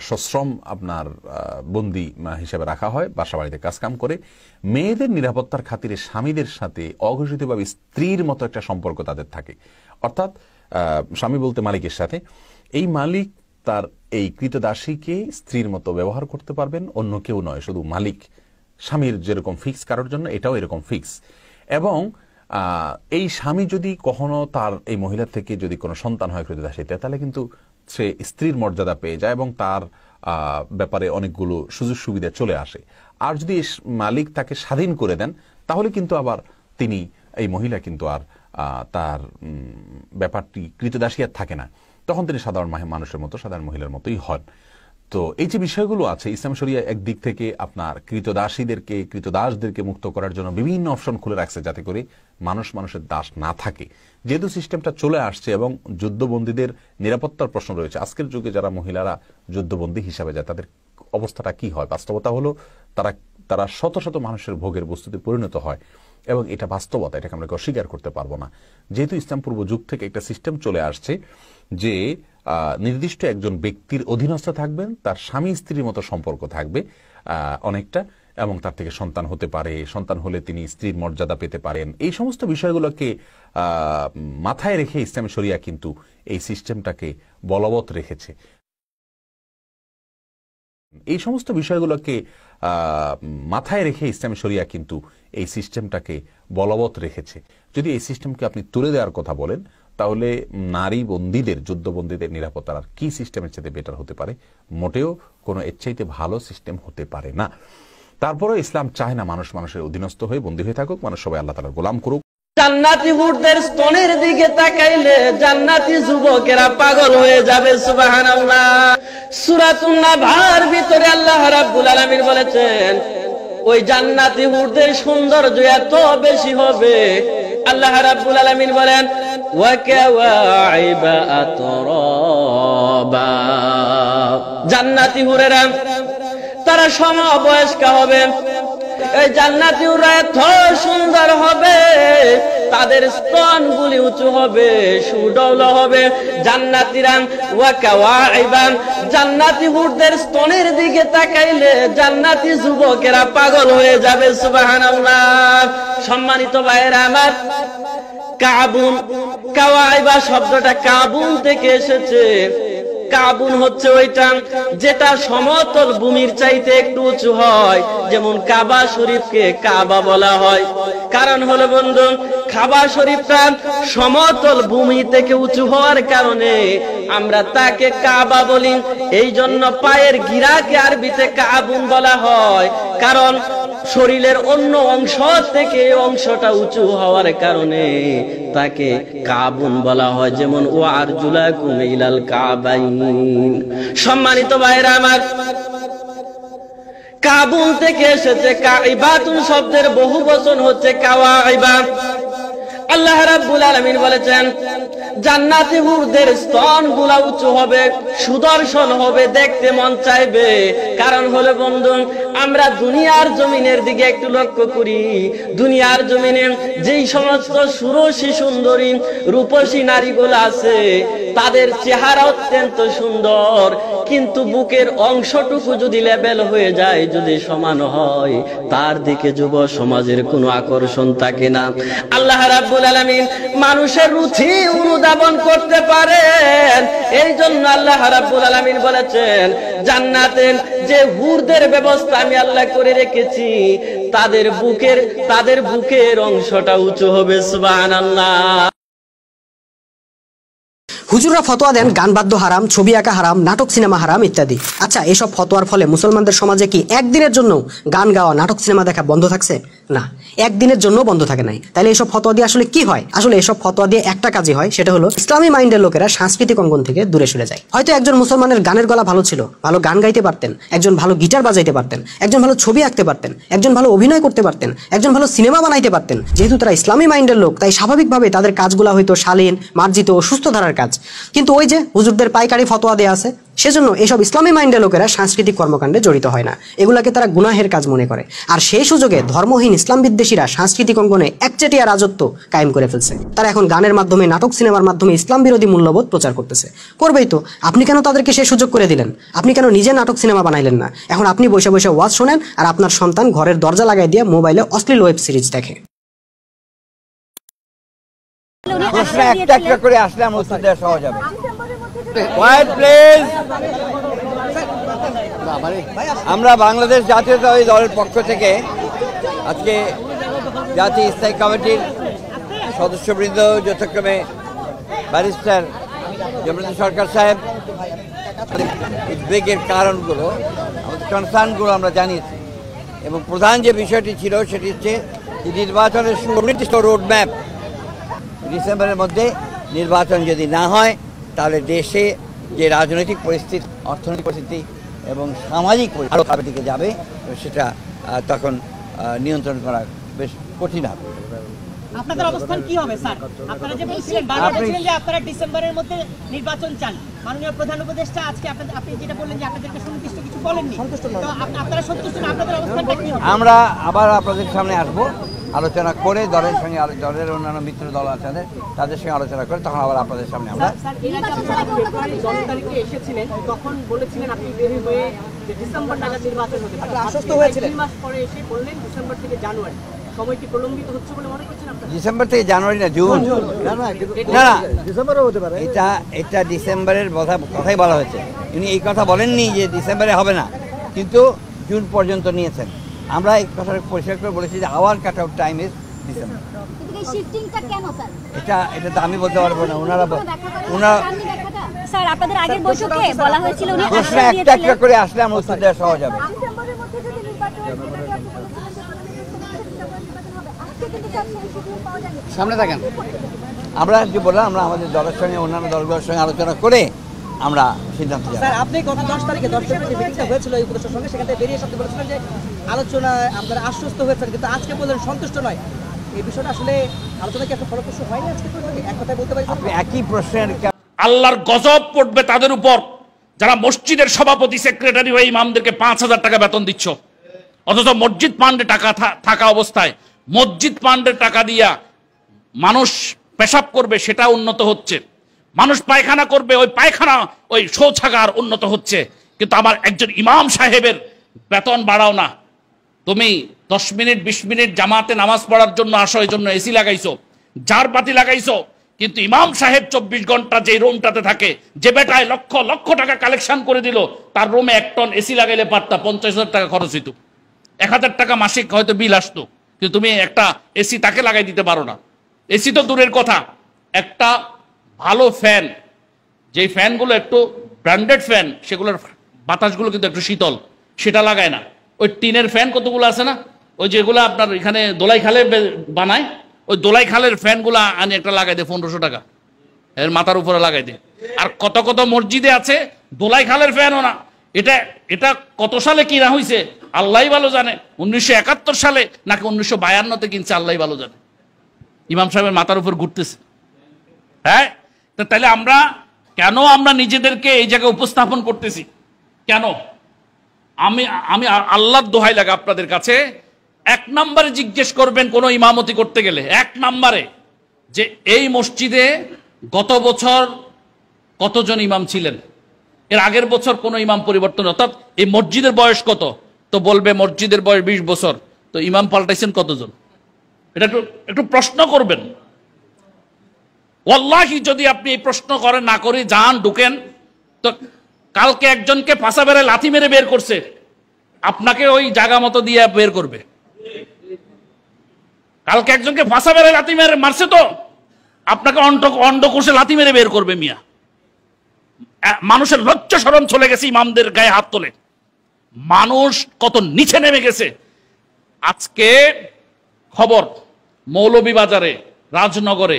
সশ্রম আপনার বন্দী হিসাবে রাখা হয়, বাসা বাড়িতে কাজকাম করে। মেয়েদের নিরাপত্তার খাতিরে স্বামীদের সাথে অঘোষিতভাবে স্ত্রীর মতো একটা সম্পর্ক তাদের থাকে। অর্থাৎ স্বামী বলতে মালিকের সাথে। এই মালিক তার এই কৃতদাসীকে স্ত্রীর মতো ব্যবহার করতে পারবেন, অন্য কেউ নয়, শুধু মালিক। স্বামীর যেরকম ফিক্স কারোর জন্য, এটাও এরকম ফিক্স। এবং এই স্বামী যদি কখনো তার এই মহিলার থেকে যদি কোনো সন্তান হয় কৃতদাসীতে, তাহলে কিন্তু সে স্ত্রীর মর্যাদা পেয়ে যায় এবং তার ব্যাপারে অনেকগুলো সুযোগ সুবিধা চলে আসে। আর যদি মালিক তাকে স্বাধীন করে দেন, তাহলে কিন্তু আবার তিনি, এই মহিলা কিন্তু আর তার ব্যাপারটি কৃতদাসী আর থাকে না, তখন তিনি সাধারণ মানুষের মতো, সাধারণ মহিলার মতোই হন। তো এই যে বিষয়গুলো আছে, ইসলাম শরিয়া একদিক থেকে আপনার কৃতদাসীদেরকে, কৃতদাসদেরকে মুক্ত করার জন্য বিভিন্ন অপশন খুলে রাখছে, যাতে করে মানুষ মানুষের দাস না থাকে। যেহেতু সিস্টেমটা চলে আসছে এবং যুদ্ধবন্দীদের নিরাপত্তার প্রশ্ন রয়েছে, আজকের যুগে যারা মহিলারা যুদ্ধবন্দী হিসাবে যায়, তাদের অবস্থাটা কি হয়? বাস্তবতা হলো তারা শত শত মানুষের ভোগের বস্তুতে পরিণত হয়, এবং এটা বাস্তবতা, এটাকে আমরা অস্বীকার করতে পারবো না। যেহেতু ইসলাম পূর্ব যুগ থেকে একটা সিস্টেম চলে আসছে যে নির্দিষ্ট একজন ব্যক্তির অধীনস্থ থাকবেন, তার স্বামী স্ত্রীর মতো সম্পর্ক থাকবে অনেকটা, এবং তার থেকে সন্তান হতে পারে, সন্তান হলে তিনি স্ত্রীর মর্যাদা পেতে পারেন। এই সমস্ত বিষয়গুলোকে মাথায় রেখে ইসলামী শরিয়া কিন্তু এই সিস্টেমটাকে বলবৎ রেখেছে। এই সমস্ত বিষয়গুলোকে মাথায় রেখে ইসলামী শরিয়া কিন্তু এই সিস্টেমটাকে বলবৎ রেখেছে। যদি এই সিস্টেমকে আপনি তুলে দেওয়ার কথা বলেন, তাহলে নারী বন্দীদের, যুদ্ধবন্দীদের নিরাপত্তার আর কি সিস্টেমের চাইতে বেটার হতে পারে? মোটেও কোনো এর চাইতে ভালো সিস্টেম হতে পারে না। তারপরেও ইসলাম চায় না মানুষ মানুষের অধীনস্থ হয়ে বন্দী হয়ে থাকুক, মানুষ সবাই আল্লাহ তাআলার গোলাম করুক। জান্নাতি হুরদের স্তনের দিকে তাকাইলে জান্নাতি যুবকেরা পাগল হয়ে যাবে। সুবহানাল্লাহ। সূরাতুন নাবার ভিতরে আল্লাহ রাব্বুল আলামিন বলেছেন, ওই জান্নাতি হুরদের সৌন্দর্য এত বেশি হবে, আল্লাহ রাব্বুল আলামিন বলেন ওয়া কাওয়াইবা আতরাবা। জান্নাতি হুরেরা তারা সমবয়স্ক হবে। এই জান্নাতি হুররা এত সুন্দর হবে, তাদের স্তনগুলি উঁচু হবে, সুডৌল হবে। জান্নাতীরা ওয়া কাওয়াইবা, জান্নাতি হুরদের স্তনের দিকে তাকাইলে জান্নাতি যুবকেরা পাগল হয়ে যাবে। সুবহানাল্লাহ। সম্মানিত ভাইয়েরা আমার, কাবুন, কাওয়াইবা শব্দটা কাবুন থেকে এসেছে। কাবুন হচ্ছে ওইটা যেটা সমতল ভূমির চাইতে একটু উঁচু হয়, যেমন কাবা শরীফকে কাবা বলা হয়। কারণ হলো বন্ধু, কাবা শরীফটা সমতল ভূমি থেকে উঁচু হওয়ার কারণে আমরা তাকে কাবা বলি। এই জন্য পায়ের গিরাকে আরবিতে কাবুন বলা হয়, কারণ শরীরের অন্য অংশ থেকে এই অংশটা উঁচু হওয়ার কারণে তাকে কাবুন বলা হয়। যেমন ওয়া আরজুলাকুম ইলাল কাবাইন। সম্মানিত ভাইরা আমার, কাবুন থেকে এসেছে কাইবাতুন শব্দের বহু বচন হচ্ছে কাওয়াইবা। আল্লাহ রাব্বুল আলামিন বলেছেন, জান্নাতি হুরদের স্তনগুলা উঁচু হবে, সুদর্শন হবে, দেখতে মন চাইবে। কারণ হলো বন্ধু, আমরা দুনিয়ার জমিনের দিকে একটু লক্ষ্য করি। দুনিয়ার জমিনে যেই সমস্ত সুরসী সুন্দরী রূপসী নারীগুলো আছে, তাদের চেহারা অত্যন্ত সুন্দর, কিন্তু বুকের অংশটুকু যদি লেভেল হয়ে যায়, যদি সমান হয়, তার দিকে যুব সমাজের কোনো আকর্ষণ থাকে না। আল্লাহ রাব্বুল আলামিন মানুষের রুচি অনুধাবন করতে পারেন। এই জন্য আল্লাহ রাব্বুল আলামিন বলেছেন, জান্নাতের যে হুরদের ব্যবস্থা আমি আল্লাহ করে রেখেছি, তাদের বুকের অংশটা উঁচু হবে। সুবহানাল্লাহ। হুজুররা ফতোয়া দেন গান বাদ্য হারাম, ছবি আঁকা হারাম, নাটক সিনেমা হারাম ইত্যাদি। আচ্ছা, এসব ফতোয়ার ফলে মুসলমানদের সমাজে কি একদিনের জন্য গান গাওয়া, নাটক সিনেমা দেখা বন্ধ থাকছে? না, একদিনের জন্য বন্ধ থাকে নাই। তাহলে এসব ফতোয়া দিয়ে আসলে কি হয়? আসলে এসব ফতোয়া দিয়ে একটা কাজই হয়, সেটা হলো ইসলামী মাইন্ডের লোকেরা সাংস্কৃতিক অঙ্গন থেকে দূরে সরে যায়। হয়তো একজন মুসলমানের গানের গলা ভালো ছিল, ভালো গান গাইতে পারতেন, একজন ভালো গিটার বাজাইতে পারতেন, একজন ভালো ছবি আঁকতে পারতেন, একজন ভালো অভিনয় করতে পারতেন, একজন ভালো সিনেমা বানাইতে পারতেন। যেহেতু তারা ইসলামী মাইন্ডের লোক, তাই স্বাভাবিকভাবে তাদের কাজগুলা হয়তো শালীন, মার্জিত ও সুস্থ ধারার কাজ। কিন্তু ওই যে হুজুরদের পাইকারি ফতোয়া দেয়া আছে, সেজন্য এসব ইসলামী মাইন্ডের লোকেরা সাংস্কৃতিক কর্মকাণ্ডে জড়িত হয় না। এগুলাকে তারা গুনাহের কাজ মনে করে। আর সেই সুযোগে ধর্মহীন ইসলাম বিদ্বেষীরা সাংস্কৃতিক অঙ্গনে একচেটিয়া রাজত্ব কায়েম করে ফেলছে। তারা এখন গানের মাধ্যমে, নাটক সিনেমার মাধ্যমে ইসলাম বিরোধী মূল্যবোধ প্রচার করতেছে। করবেই তো, আপনি কেন তাদেরকে সেই সুযোগ করে দিলেন? আপনি কেন নিজে নাটক সিনেমা বানাইলেন না? এখন আপনি বসে বসে ওয়াজ শোনেন, আর আপনার সন্তান ঘরের দরজা লাগাই দিয়ে মোবাইলে অশ্লীল ওয়েব সিরিজ দেখে। প্রশ্ন একটা একটা করে আসলে আমার উত্তর দেওয়া সহজ হবে। Quiet, please. আমরা বাংলাদেশ জাতীয়তাবাদী দলের পক্ষ থেকে আজকে জাতীয় স্থায়ী কমিটির সদস্যবৃন্দ, যথাক্রমে ব্যারিস্টার জমিরুদ্দিন সরকার সাহেব, উদ্বেগের কারণগুলো, আমাদের কনসার্নগুলো আমরা জানিয়েছি। এবং প্রধান যে বিষয়টি ছিল সেটি হচ্ছে যে নির্বাচনের সুনির্দিষ্ট রোডম্যাপ, ডিসেম্বরের মধ্যে নির্বাচন যদি না হয়, তাহলে দেশে যে রাজনৈতিক পরিস্থিতি, অর্থনৈতিক পরিস্থিতি এবং সামাজিক আরো খারাপের দিকে যাবে, সেটা তখন নিয়ন্ত্রণ করা বেশ কঠিন হবে। আপনাদের অবস্থান কি হবে স্যার? আপনারা যে বলছিলেন, বারবার বলছিলেন যে আপনারা ডিসেম্বরের মধ্যে নির্বাচন চান। মাননীয় প্রধান উপদেষ্টা আজকে আপনি যেটা বললেন যে আপনাদেরকে সুনির্দিষ্ট কিছু বলেননি, তো আপনারা সন্তুষ্ট না? আপনাদের অবস্থানটা কি হবে? আমরা আবার আপনাদের সামনে আসবো, আলোচনা করে দলের সঙ্গে, দলের অন্যান্য মিত্র দল আছে তাদের সঙ্গে আলোচনা করে তখন আবার আপনাদের সামনে আমরা। ফেব্রুয়ারি 10 তারিখে এসেছিলেন, তখন বলেছিলেন আপনি দেরি হয়ে ডিসেম্বর নাগাদ নির্বাচন হতে পারে। আশ্বস্ত হয়েছিলেন। 2 মাস পরে এসে বললেন ডিসেম্বর থেকে জানুয়ারি। সময় কি প্রলম্বিত হচ্ছে বলে মনে করছেন আপনারা? ডিসেম্বর থেকে জানুয়ারি না, জুন। না, ডিসেম্বরও হতে পারে। এটা ডিসেম্বরের কথাই বলা হয়েছে। উনি এই কথা বলেননি যে ডিসেম্বরে হবে না। কিন্তু জুন পর্যন্ত নিয়েছেন। আমরা এই কথাটা পরিষ্কার করে বলেছি যে hour cut out time is December. এটা তো আমি বলতে পারবো না, ওনারা স্যার আপনাদের আগের বৈঠকে বলা হয়েছিল উনি প্রশ্ন একটা একটা করে আসলে আমার উত্তর দেওয়া সহজ হবে। সামনে থাকেন। আমরা যে বললাম, আমরা আমাদের দলের সঙ্গে অন্যান্য দলগুলোর সঙ্গে আলোচনা করে আমরা সিদ্ধান্ত যাব। স্যার আপনি গত 10 তারিখে 10 ফেব্রুয়ারি মিটিংটা হয়েছিল এই উপদেষ্টার সঙ্গে, সেখানে বেরিয়ে সত্যি বলেছিলেন যে আলোচনা আপনারা আশ্বস্ত হয়েছেন, কিন্তু আজকে বললেন সন্তুষ্ট নয়। এই বিষয়টা আসলে আলোচনা কি একটা ফলপ্রসূ হয়নি আজকে? এক কথায় বলতে পারি আপনি একই প্রশ্নের আল্লাহর গজব পড়বে তাদের উপর যারা মসজিদের সভাপতি সেক্রেটারি হয়ে ইমামদেরকে 5,000 টাকা বেতন দিচ্ছ, অথচ মসজিদ ফান্ডে টাকা থাকা অবস্থায় মসজিদ ফান্ডের টাকা দিয়া মানুষ পেশাব করবে সেটা উন্নত হচ্ছে, মানুষ পায়খানা করবে ওই পায়খানা ওই শৌচাগার উন্নত হচ্ছে, কিন্তু আমার একজন ইমাম সাহেবের বেতন বাড়াও না। তুমি 10 মিনিট 20 মিনিট জামাতে নামাজ পড়ার জন্য আসো, এই জন্য এসি লাগাইছো, জার বাতি লাগাইছো, কিন্তু ইমাম সাহেব 24 ঘন্টা যে রুমটাতে থাকে, যে বেটায় লক্ষ লক্ষ টাকা কালেকশন করে দিল, তার রুমে 1 টন এসি লাগাইলে পারতা 50,000 টাকা খরচ হইত, 1,000 টাকা মাসিক হয়তো বিল আসতো, কিন্তু তুমি একটা এসি তাকে লাগাই দিতে পারো না। এসি তো দূরের কথা, একটা ভালো ফ্যান, যেই ফ্যানগুলো একটু ব্র্যান্ডেড ফ্যান, সেগুলোর বাতাসগুলো কিন্তু একটু শীতল, সেটা লাগায় না। ওই টিনের ফ্যান কতগুলো আছে না, ওই যেগুলো আপনার এখানে দোলাই খালে বানায়, ওই দোলাই খালের ফ্যানগুলো আনি একটা লাগাই দেয় 1500 টাকা, এর মাথার উপরে লাগাই দেয়। আর কত কত মসজিদে আছে দোলাই খালের ফ্যানও না। এটা এটা কত সালে কিনা হয়েছে আল্লাহই ভালো জানে, 1971 সালে নাকি 1952-তে কিনছে আল্লাহই ভালো জানে, ইমাম সাহেবের মাথার উপর ঘুরতেছে। হ্যাঁ, তাহলে আমরা কেন আমরা নিজেদেরকে এই জায়গায় উপস্থাপন করতেছি কেন? আমি আল্লাহর দোহাই লাগে আপনাদের কাছে, 1 নম্বরে জিজ্ঞেস করবেন কোন ইমামতি করতে গেলে, 1 নম্বরে যে এই মসজিদে গত বছর কতজন ইমাম ছিলেন, এর আগের বছর কোন ইমাম পরিবর্তন, অর্থাৎ এই মসজিদের বয়স কত, তো বলবে মসজিদের বয়স 20 বছর, তো ইমাম পাল্টাইছেন কতজন, এটা একটু প্রশ্ন করবেন। ওয়াল্লাহি যদি আপনি এই প্রশ্ন করেন না করে যান ঢুকেন, তো কালকে একজনকে ফাঁসা বেড়ে লাথি মেরে বের করছে, আপনাকে ওই জায়গা মতো দিয়ে বের করবে। কালকে একজনকে ফাঁসা বেড়ে লাথি মেরে মারছে, তো আপনাকে অন্ডকোষে লাথি মেরে বের করবে। মিয়া, মানুষের লজ্জা শরম চলে গেছে ইমামদের গায়ে হাত তোলে, মানুষ কত নিচে নেমে গেছে। আজকে খবর মৌলভীবাজারে রাজনগরে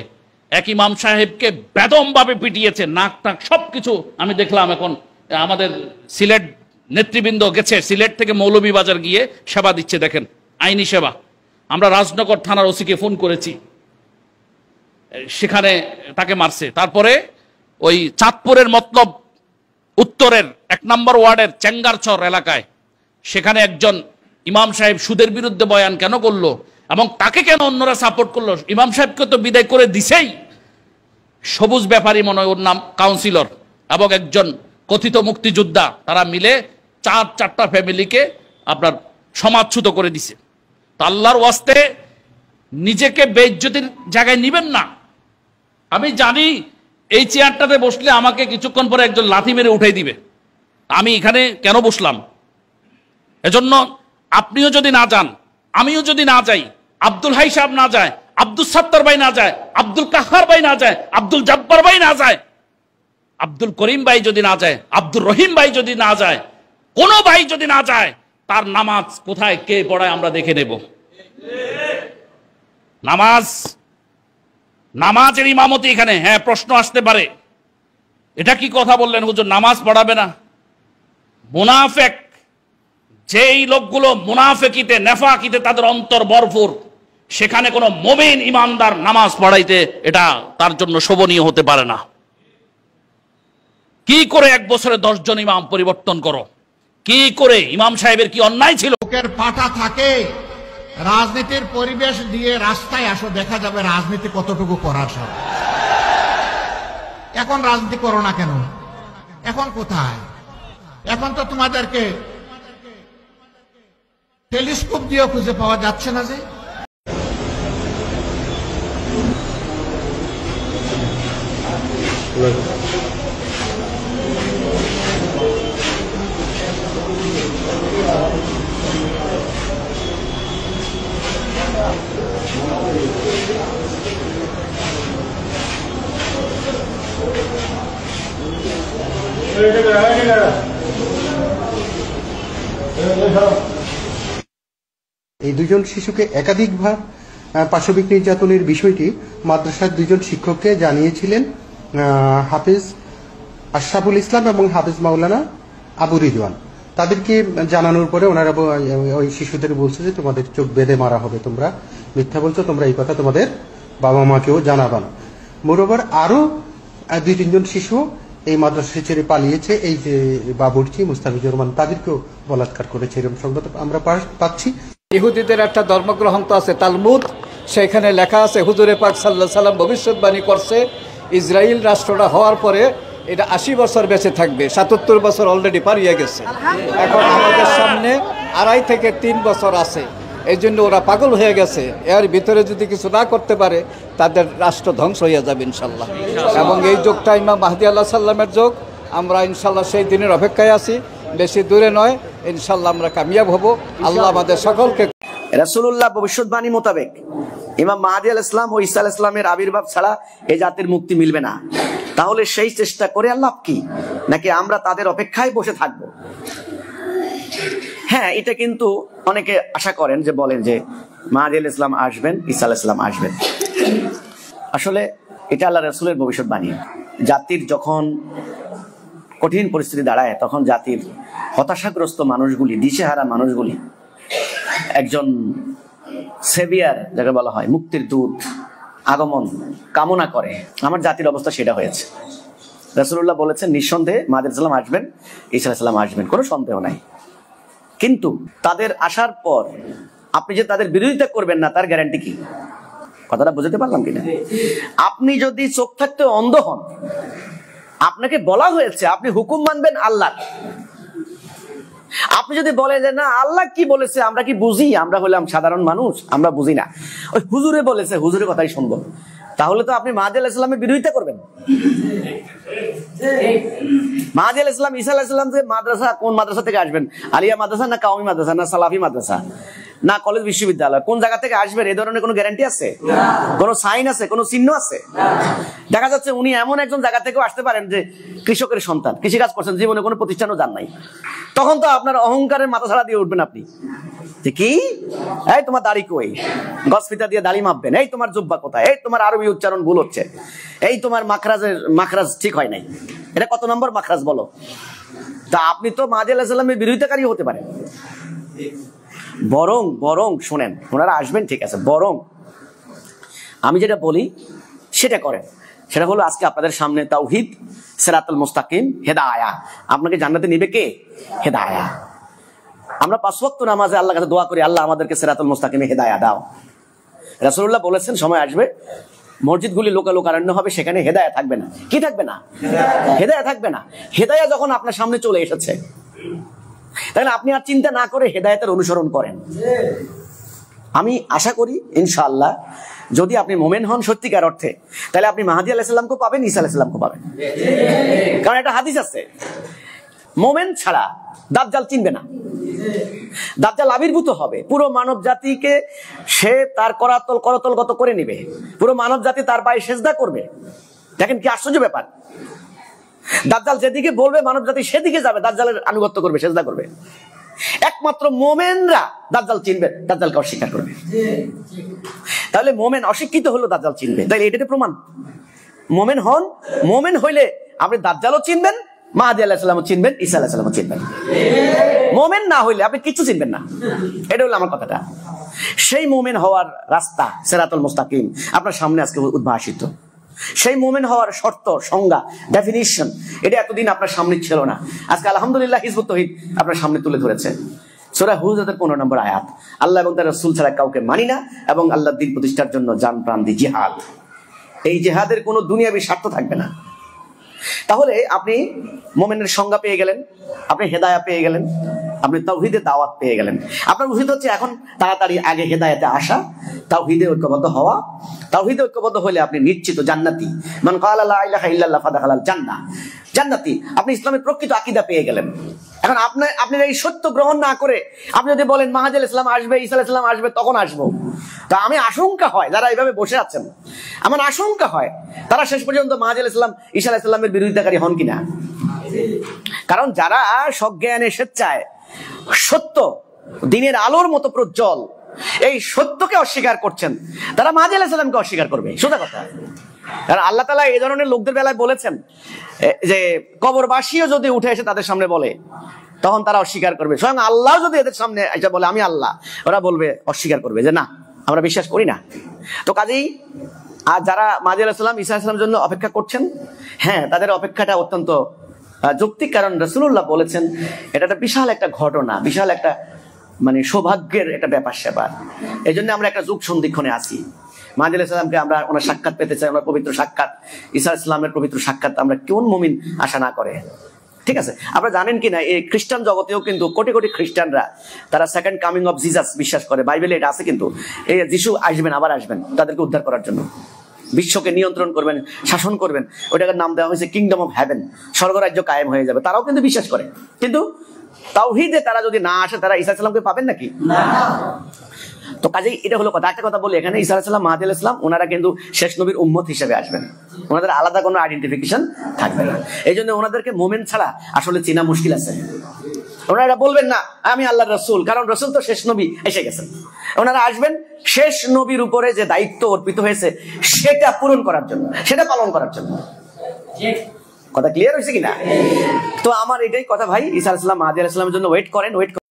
এক ইমাম সাহেবকে বেদমভাবে পিটিয়েছে, নাক টাক সবকিছু আমি দেখলাম। এখন আমাদের সিলেট নেতৃবৃন্দ গেছে, সিলেট থেকে মৌলভীবাজার গিয়ে সেবা দিচ্ছে, দেখেন আইনি সেবা। আমরা রাজনগর থানার ওসিকে ফোন করেছি, সেখানে তাকে মারছে। তারপরে ওই চাঁদপুরের মতলব উত্তরের 1 নম্বর ওয়ার্ডের চেঙ্গারচর এলাকায়, সেখানে একজন ইমাম সাহেব সুদের বিরুদ্ধে বয়ান কেন করলো এবং তাকে কেন অন্যরা সাপোর্ট করলো? ইমাম সাহেবকে তো বিদায় করে দিছেই। সবুজ ব্যাপারী মনে হয় ওর নাম, কাউন্সিলর, এবং একজন কথিত মুক্তিযোদ্ধা, তারা মিলে 4টা ফ্যামিলিকে আপনার সমাজচ্যুত করে দিছে। তো আল্লাহর ওয়াস্তে নিজেকে বেইজ্জতির জায়গায় নিবেন না। আমি জানি এই চেয়ারটাতে বসলে আমাকে কিছুক্ষণ পরে একজন লাথি মেরে উঠাই দিবে, আমি এখানে কেন বসলাম। এজন্য আপনিও যদি না যান, আমিও যদি না যাই, আব্দুল হাই সাহেব না যায়, আব্দুল সাত্তার ভাই না যায়, আব্দুল কাহার ভাই না যায়, আব্দুল জব্বার ভাই না যায়, আব্দুল করিম ভাই যদি না যায়, আব্দুর রহিম ভাই যদি না যায়, কোন ভাই যদি না যায়, তার নামাজ কোথায় কে পড়ায় আমরা দেখে নেব। নামাজের ইমামতি এখানে, হ্যাঁ প্রশ্ন আসতে পারে, এটা কি কথা বললেন হুজুর, নামাজ পড়াবে না? মুনাফেক, যেই লোকগুলো মুনাফেকিতে নেফাকিতে তাদের অন্তর ভরপুর, সেখানে কোনো মুমিন ইমানদার নামাজ পড়াইতে এটা তার জন্য শোভনীয় হতে পারে না। কি করে 1 বছরে 10 জন ইমাম পরিবর্তন করো? কি করে? ইমাম সাহেবের কি অন্যায় ছিল? লোকের পাটা থাকে, রাজনীতির পরিবেশ দিয়ে রাস্তায় আসো, দেখা যাবে রাজনীতি কতটুকু করার সব। এখন রাজনীতি করো না কেন? এখন কোথায়? এখন তো তোমাদেরকে টেলিস্কোপ দিয়েও খুঁজে পাওয়া যাচ্ছে না যে এই দুজন শিশুকে একাধিকবার পাশবিক নির্যাতনের বিষয়টি মাদ্রাসার দুজন শিক্ষককে জানিয়েছিলেন হাফিজ আশরাফুল ইসলাম এবং হাফিজ মাওলানা আবু রিজওয়ান। তাদেরকে জানানোর পরে ওনারা ওই শিশুদের বলছে যে তোমাদের চোখ বেঁধে মারা হবে, তোমরা মিথ্যা বলছো, তোমরা এই কথা তোমাদের বাবা মাকেও জানাবা না। মোরওভার আরো 2-3 শিশু এই মাদ্রাসা ছেড়ে পালিয়েছে। এই যে বাবুর্চি, মুস্তাফিজুর রহমান, তাদেরকেও বলাৎকার করেছে, এরকম সংবাদ আমরা পাচ্ছি। ইহুদিদের একটা ধর্মগ্রন্থ আছে তালমুদ, সেখানে লেখা আছে হুজুরে পাক সাল্লাল্লাহু আলাইহি সাল্লাম ভবিষ্যৎবাণী করছে ইসরায়েল রাষ্ট্রটা হওয়ার পরে এটা 80 বছর বেঁচে থাকবে। 77 বছর অলরেডি পারিয়ে গেছে, এখন আমাদের সামনে 2.5 থেকে 3 বছর আছে। এই জন্য ওরা পাগল হয়ে গেছে, এর ভিতরে যদি কিছু না করতে পারে তাদের রাষ্ট্র ধ্বংস হয়ে যাবে ইনশাল্লাহ। এবং এই যুগটা ইমাম মাহদী আলাইহিস সালামের যুগ, আমরা ইনশাল্লাহ সেই দিনের অপেক্ষায় আছি, বেশি দূরে নয়, ইনশাল্লাহ আমরা কামিয়াব হব। আল্লাহ আমাদের সকলকে। রাসূলুল্লাহ ভবিষ্যৎবাণী মোতাবেক ইমাম মাহদী আলাইহিস সালাম ও ঈসা আলাইহিস সালামের আবির্ভাব ছাড়া এই জাতির মুক্তি মিলবে না। তাহলে সেই চেষ্টা করে লাভ কি, নাকি আমরা তাদের অপেক্ষায় বসে থাকব? হ্যাঁ, এটা কিন্তু অনেকে আশা করেন যে বলেন যে মাহদী আলাইহিস সালাম আসবেন, ঈসা আলাইহিস সালাম আসবেন। আসলে এটা আল্লাহ রাসূলের ভবিষ্যৎবাণী। জাতির যখন কঠিন পরিস্থিতি দাঁড়ায় তখন জাতির হতাশাগ্রস্ত মানুষগুলি, দিশেহারা মানুষগুলি একজন সেভিয়ার যাকে বলা হয়, মুক্তির দূত আগমন কামনা করে। আমার জাতির অবস্থা সেটা হয়েছে। রাসূলুল্লাহ বলেছেন নিঃসন্দেহে মাহদী আলাইহিস সালাম আসবেন, ঈসা আলাইহিস সালাম আসবেন, কোনো সন্দেহ নাই। কিন্তু তাদের আসার পর আপনি যে তাদের বিরোধিতা করবেন না তার গ্যারান্টি কি? কথাটা বুঝতে পারলাম কিনা? আপনি যদি চোখ থাকতে অন্ধ হন, আপনাকে বলা হয়েছে আপনি হুকুম মানবেন আল্লাহ, আপনি যদি বলেন যে না আল্লাহ কি বলেছে আমরা কি বুঝি, আমরা হলাম সাধারণ মানুষ, আমরা বুঝি না, ওই হুজুরে বলেছে হুজুরের কথাই শুনবো, তাহলে তো আপনি মাহদী আলাইহিস সালামের বিরোধিতা করবেন। মাহদী আলাইহিস সালাম, ঈসা আলাইহিস সালাম যে মাদ্রাসা, কোন মাদ্রাসা থেকে আসবেন? আলিয়া মাদ্রাসা না কাওমি মাদ্রাসা না সালাফি মাদ্রাসা না কলেজ বিশ্ববিদ্যালয়, কোন জায়গা থেকে আসবেন এই ধরনের কোনো গ্যারান্টি আছে? কোনো সাইন আছে? কোনো চিহ্ন আছে? দেখা যাচ্ছে উনি এমন একজন জায়গা থেকেও আসতে পারেন যে কৃষকের সন্তান, কৃষিকাজ করছেন, জীবনে কোনো প্রতিষ্ঠানও যান নাই। তখন তো আপনার অহংকারের মাথা ছাড়া দিয়ে উঠবেন আপনি, যে কি এই তোমার দাড়ি কই, গস ফিতা দিয়ে দাড়ি মাপবেন, এই তোমার জুব্বা কোথায়, এই তোমার আরবি উচ্চারণ ভুল হচ্ছে, এই তোমার মাখরাজ ঠিক হয় নাই, এটা কত নম্বর মাখরাজ বলো। তা আপনি তো মাহদী আলাইহিস সালামের বিরোধিতাকারী হতে পারেন। বরং শোনেন, ওনারা আসবেন ঠিক আছে, বরং আমি যেটা বলি সেটা করেন। সেটা হলো আজকে আপনাদের সামনে তাওহীদ, সিরাতুল মুস্তাকিম, হেদায়া। আপনাকে জান্নাতে নিবে কে? হেদায়া। আমরা 5 ওয়াক্ত নামাজে আল্লাহর কাছে দোয়া করি, আল্লাহ আমাদেরকে সিরাতুল মুস্তাকিমে হেদায়া দাও। রাসূলুল্লাহ বলেছেন সময় আসবে মসজিদগুলি লোকারণ্য হবে, সেখানে হেদায়া থাকবে না। কি থাকবে না? হেদায়া থাকবে না। হেদায়া যখন আপনার সামনে চলে এসেছে, তাহলে আপনি আর চিন্তা না করে হেদায়েতের অনুসরণ করেন। আমি আশা করি ইনশাআল্লাহ যদি আপনি মোমেন হন সত্যিকার অর্থে, তাহলে আপনি মাহদী আলাইহিস সালামকে পাবেন, ঈসা আলাইহিস সালামকে পাবেন। কারণ একটা হাদিস আছে, মোমেন ছাড়া দাজ্জাল চিনবে না। দাজ্জাল আবির্ভূত হবে, পুরো মানব জাতিকে সে তার করতলগত করে নেবে, পুরো মানব জাতি তার পায়ে সেজদা করবে। দেখেন কি আশ্চর্য ব্যাপার, দাজ্জাল যেদিকে বলবে মানব জাতি সেদিকে যাবে, দাজ্জালের আনুগত্য করবে, সেজদা করবে। একমাত্র মোমেনরা দাজ্জাল চিনবে, দাজ্জালকে অস্বীকার করবে। তাহলে মোমেন অশিক্ষিত হলো দাজ্জাল চিনবে, তাহলে এটাতে প্রমাণ। মোমেন হন, মোমেন হইলে আপনি দাজ্জালও চিনবেন, মাহদী আলাইহিস সালামও চিনবেন, ঈসা আলাইহিস সালামও চিনবেন। মোমেন না হইলে আপনি কিছু চিনবেন না। এটা হলো আমার কথাটা। সেই মোমেন হওয়ার রাস্তা সিরাতুল মুস্তাকিম আপনার সামনে আজকে উদ্ভাসিত। সেই মোমেন হওয়ার শর্ত, সংজ্ঞা, ডেফিনিশন, এটা এতদিন আপনার সামনে ছিল না। আজকে আলহামদুলিল্লাহ হিজবুত তাওহীদ আপনার সামনে তুলে ধরেছে। সূরা হুজুরাতের 15 নম্বর আয়াত, আল্লাহ এবং তার রাসূল ছাড়া কাউকে মানি না এবং আল্লাহর দ্বীন প্রতিষ্ঠার জন্য জান প্রাণ দিয়ে জিহাদ। এই জিহাদের কোনো দুনিয়াবি স্বার্থ থাকবে না। তাহলে আপনি মোমেনের সংজ্ঞা পেয়ে গেলেন, আপনি হেদায়া পেয়ে গেলেন, আপনি তাওহীদের দাওয়াত পেয়ে গেলেন। আপনার উচিত হচ্ছে এখন তাড়াতাড়ি আগে হেদায়েতে আসা, তাওহীদে ঐক্যবদ্ধ হওয়া। তাওহীদে ঐক্যবদ্ধ হলে আপনি নিশ্চিত জান্নাতি। মান ক্বালা লা ইলাহা ইল্লাল্লাহ ফাদাখালাল জান্নাহ, জান্নাতি। আপনি ইসলামের প্রকৃত আকীদা পেয়ে গেলেন। এখন আপনি এই সত্য গ্রহণ না করে আপনি যদি বলেন মাহদী আলাইহিস সালাম আসবে, ঈসা আলাইহিস সালাম আসবে, তখন আসবো, তা আমি আশঙ্কা হয় যারা এইভাবে বসে আছেন, আমার আশঙ্কা হয় তারা শেষ পর্যন্ত মাহদী আলাইহিস সালাম, ঈসা আলাইহিস সালামের বিরোধিতাকারী হন কিনা। কারণ যারা সজ্ঞানে স্বেচ্ছায় সত্য দিনের আলোর মতো প্রজ্জ্বল এই সত্যকে অস্বীকার করছেন, তারা মাহদী আলাইহিস সালামকে অস্বীকার করবে, সোজা কথা। কারণ আল্লাহ তাআলা এই ধরনের লোকদের বেলায় বলেছেন যে কবরবাসীও যদি উঠে এসে তাদের সামনে বলে তখন তারা অস্বীকার করবে। স্বয়ং আল্লাহ যদি এদের সামনে এটা বলে আমি আল্লাহ, ওরা বলবে, অস্বীকার করবে যে না, আমরা বিশ্বাস করি না। তো কাজেই আর যারা মাহদী আলাইহিস সালাম, ঈসা আলাইহিস সালামের জন্য অপেক্ষা করছেন, হ্যাঁ, তাদের অপেক্ষাটা অত্যন্ত যৌক্তিক। কারণ রাসূলুল্লাহ বলেছেন এটা একটা বিশাল একটা ঘটনা, বিশাল একটা মানে সৌভাগ্যের একটা ব্যাপার স্যাপার। এই জন্য আমরা একটা যুগ সন্ধিক্ষণে আছি। মাহদী আলাইহিস সালামকে আমরা ওনার সাক্ষাৎ পেতে চাই, ওনার পবিত্র সাক্ষাৎ, ঈসা আলাইহিস সালামের পবিত্র সাক্ষাৎ আমরা কোন মুমিন আশা না করে? ঠিক আছে, আপনারা জানেন কিনা এই খ্রিস্টান জগতেও কিন্তু কোটি কোটি খ্রিস্টানরা তারা সেকেন্ড কামিং অফ জিসাস বিশ্বাস করে। বাইবেলে এটা আছে কিন্তু, এই যিশু আসবেন, আবার আসবেন তাদেরকে উদ্ধার করার জন্য, বিশ্বকে নিয়ন্ত্রণ করবেন, শাসন করবেন। ওইটার নাম দেওয়া হয়েছে কিংডম অফ হেভেন, স্বর্গরাজ্য কায়েম হয়ে যাবে। তারাও কিন্তু বিশ্বাস করে, কিন্তু তাওহীদে তারা যদি না আসে তারা ঈসা আলাইহিস সালামকে পাবেন নাকি? না। তো কাজেই এটা হলো কথা। একটা কথা বলি এখানে, ঈসা আলাইহিস সালাম, মাহদী আলাইহিস সালাম ওনারা কিন্তু শেষ নবীর উম্মত হিসেবে আসবেন, ওনাদের আলাদা কোনো আইডেন্টিফিকেশন থাকবে না। এই জন্য ওনাদেরকে মোমেন্ট ছাড়া আসলে চেনা মুশকিল আছে। ওনারা বলবেন না আমি আল্লাহর রাসূল, কারণ রাসূল তো শেষ নবী এসে গেছেন। ওনারা আসবেন শেষ নবীর উপরে যে দায়িত্ব অর্পিত হয়েছে সেটা পূরণ করার জন্য, সেটা পালন করার জন্য। কথা ক্লিয়ার হয়েছে কিনা? তো আমার এটাই কথা ভাই, ঈসা আলাইহিস সালাম মাহদী আলাইহিস সালামের জন্য ওয়েট করেন, ওয়েট করেন।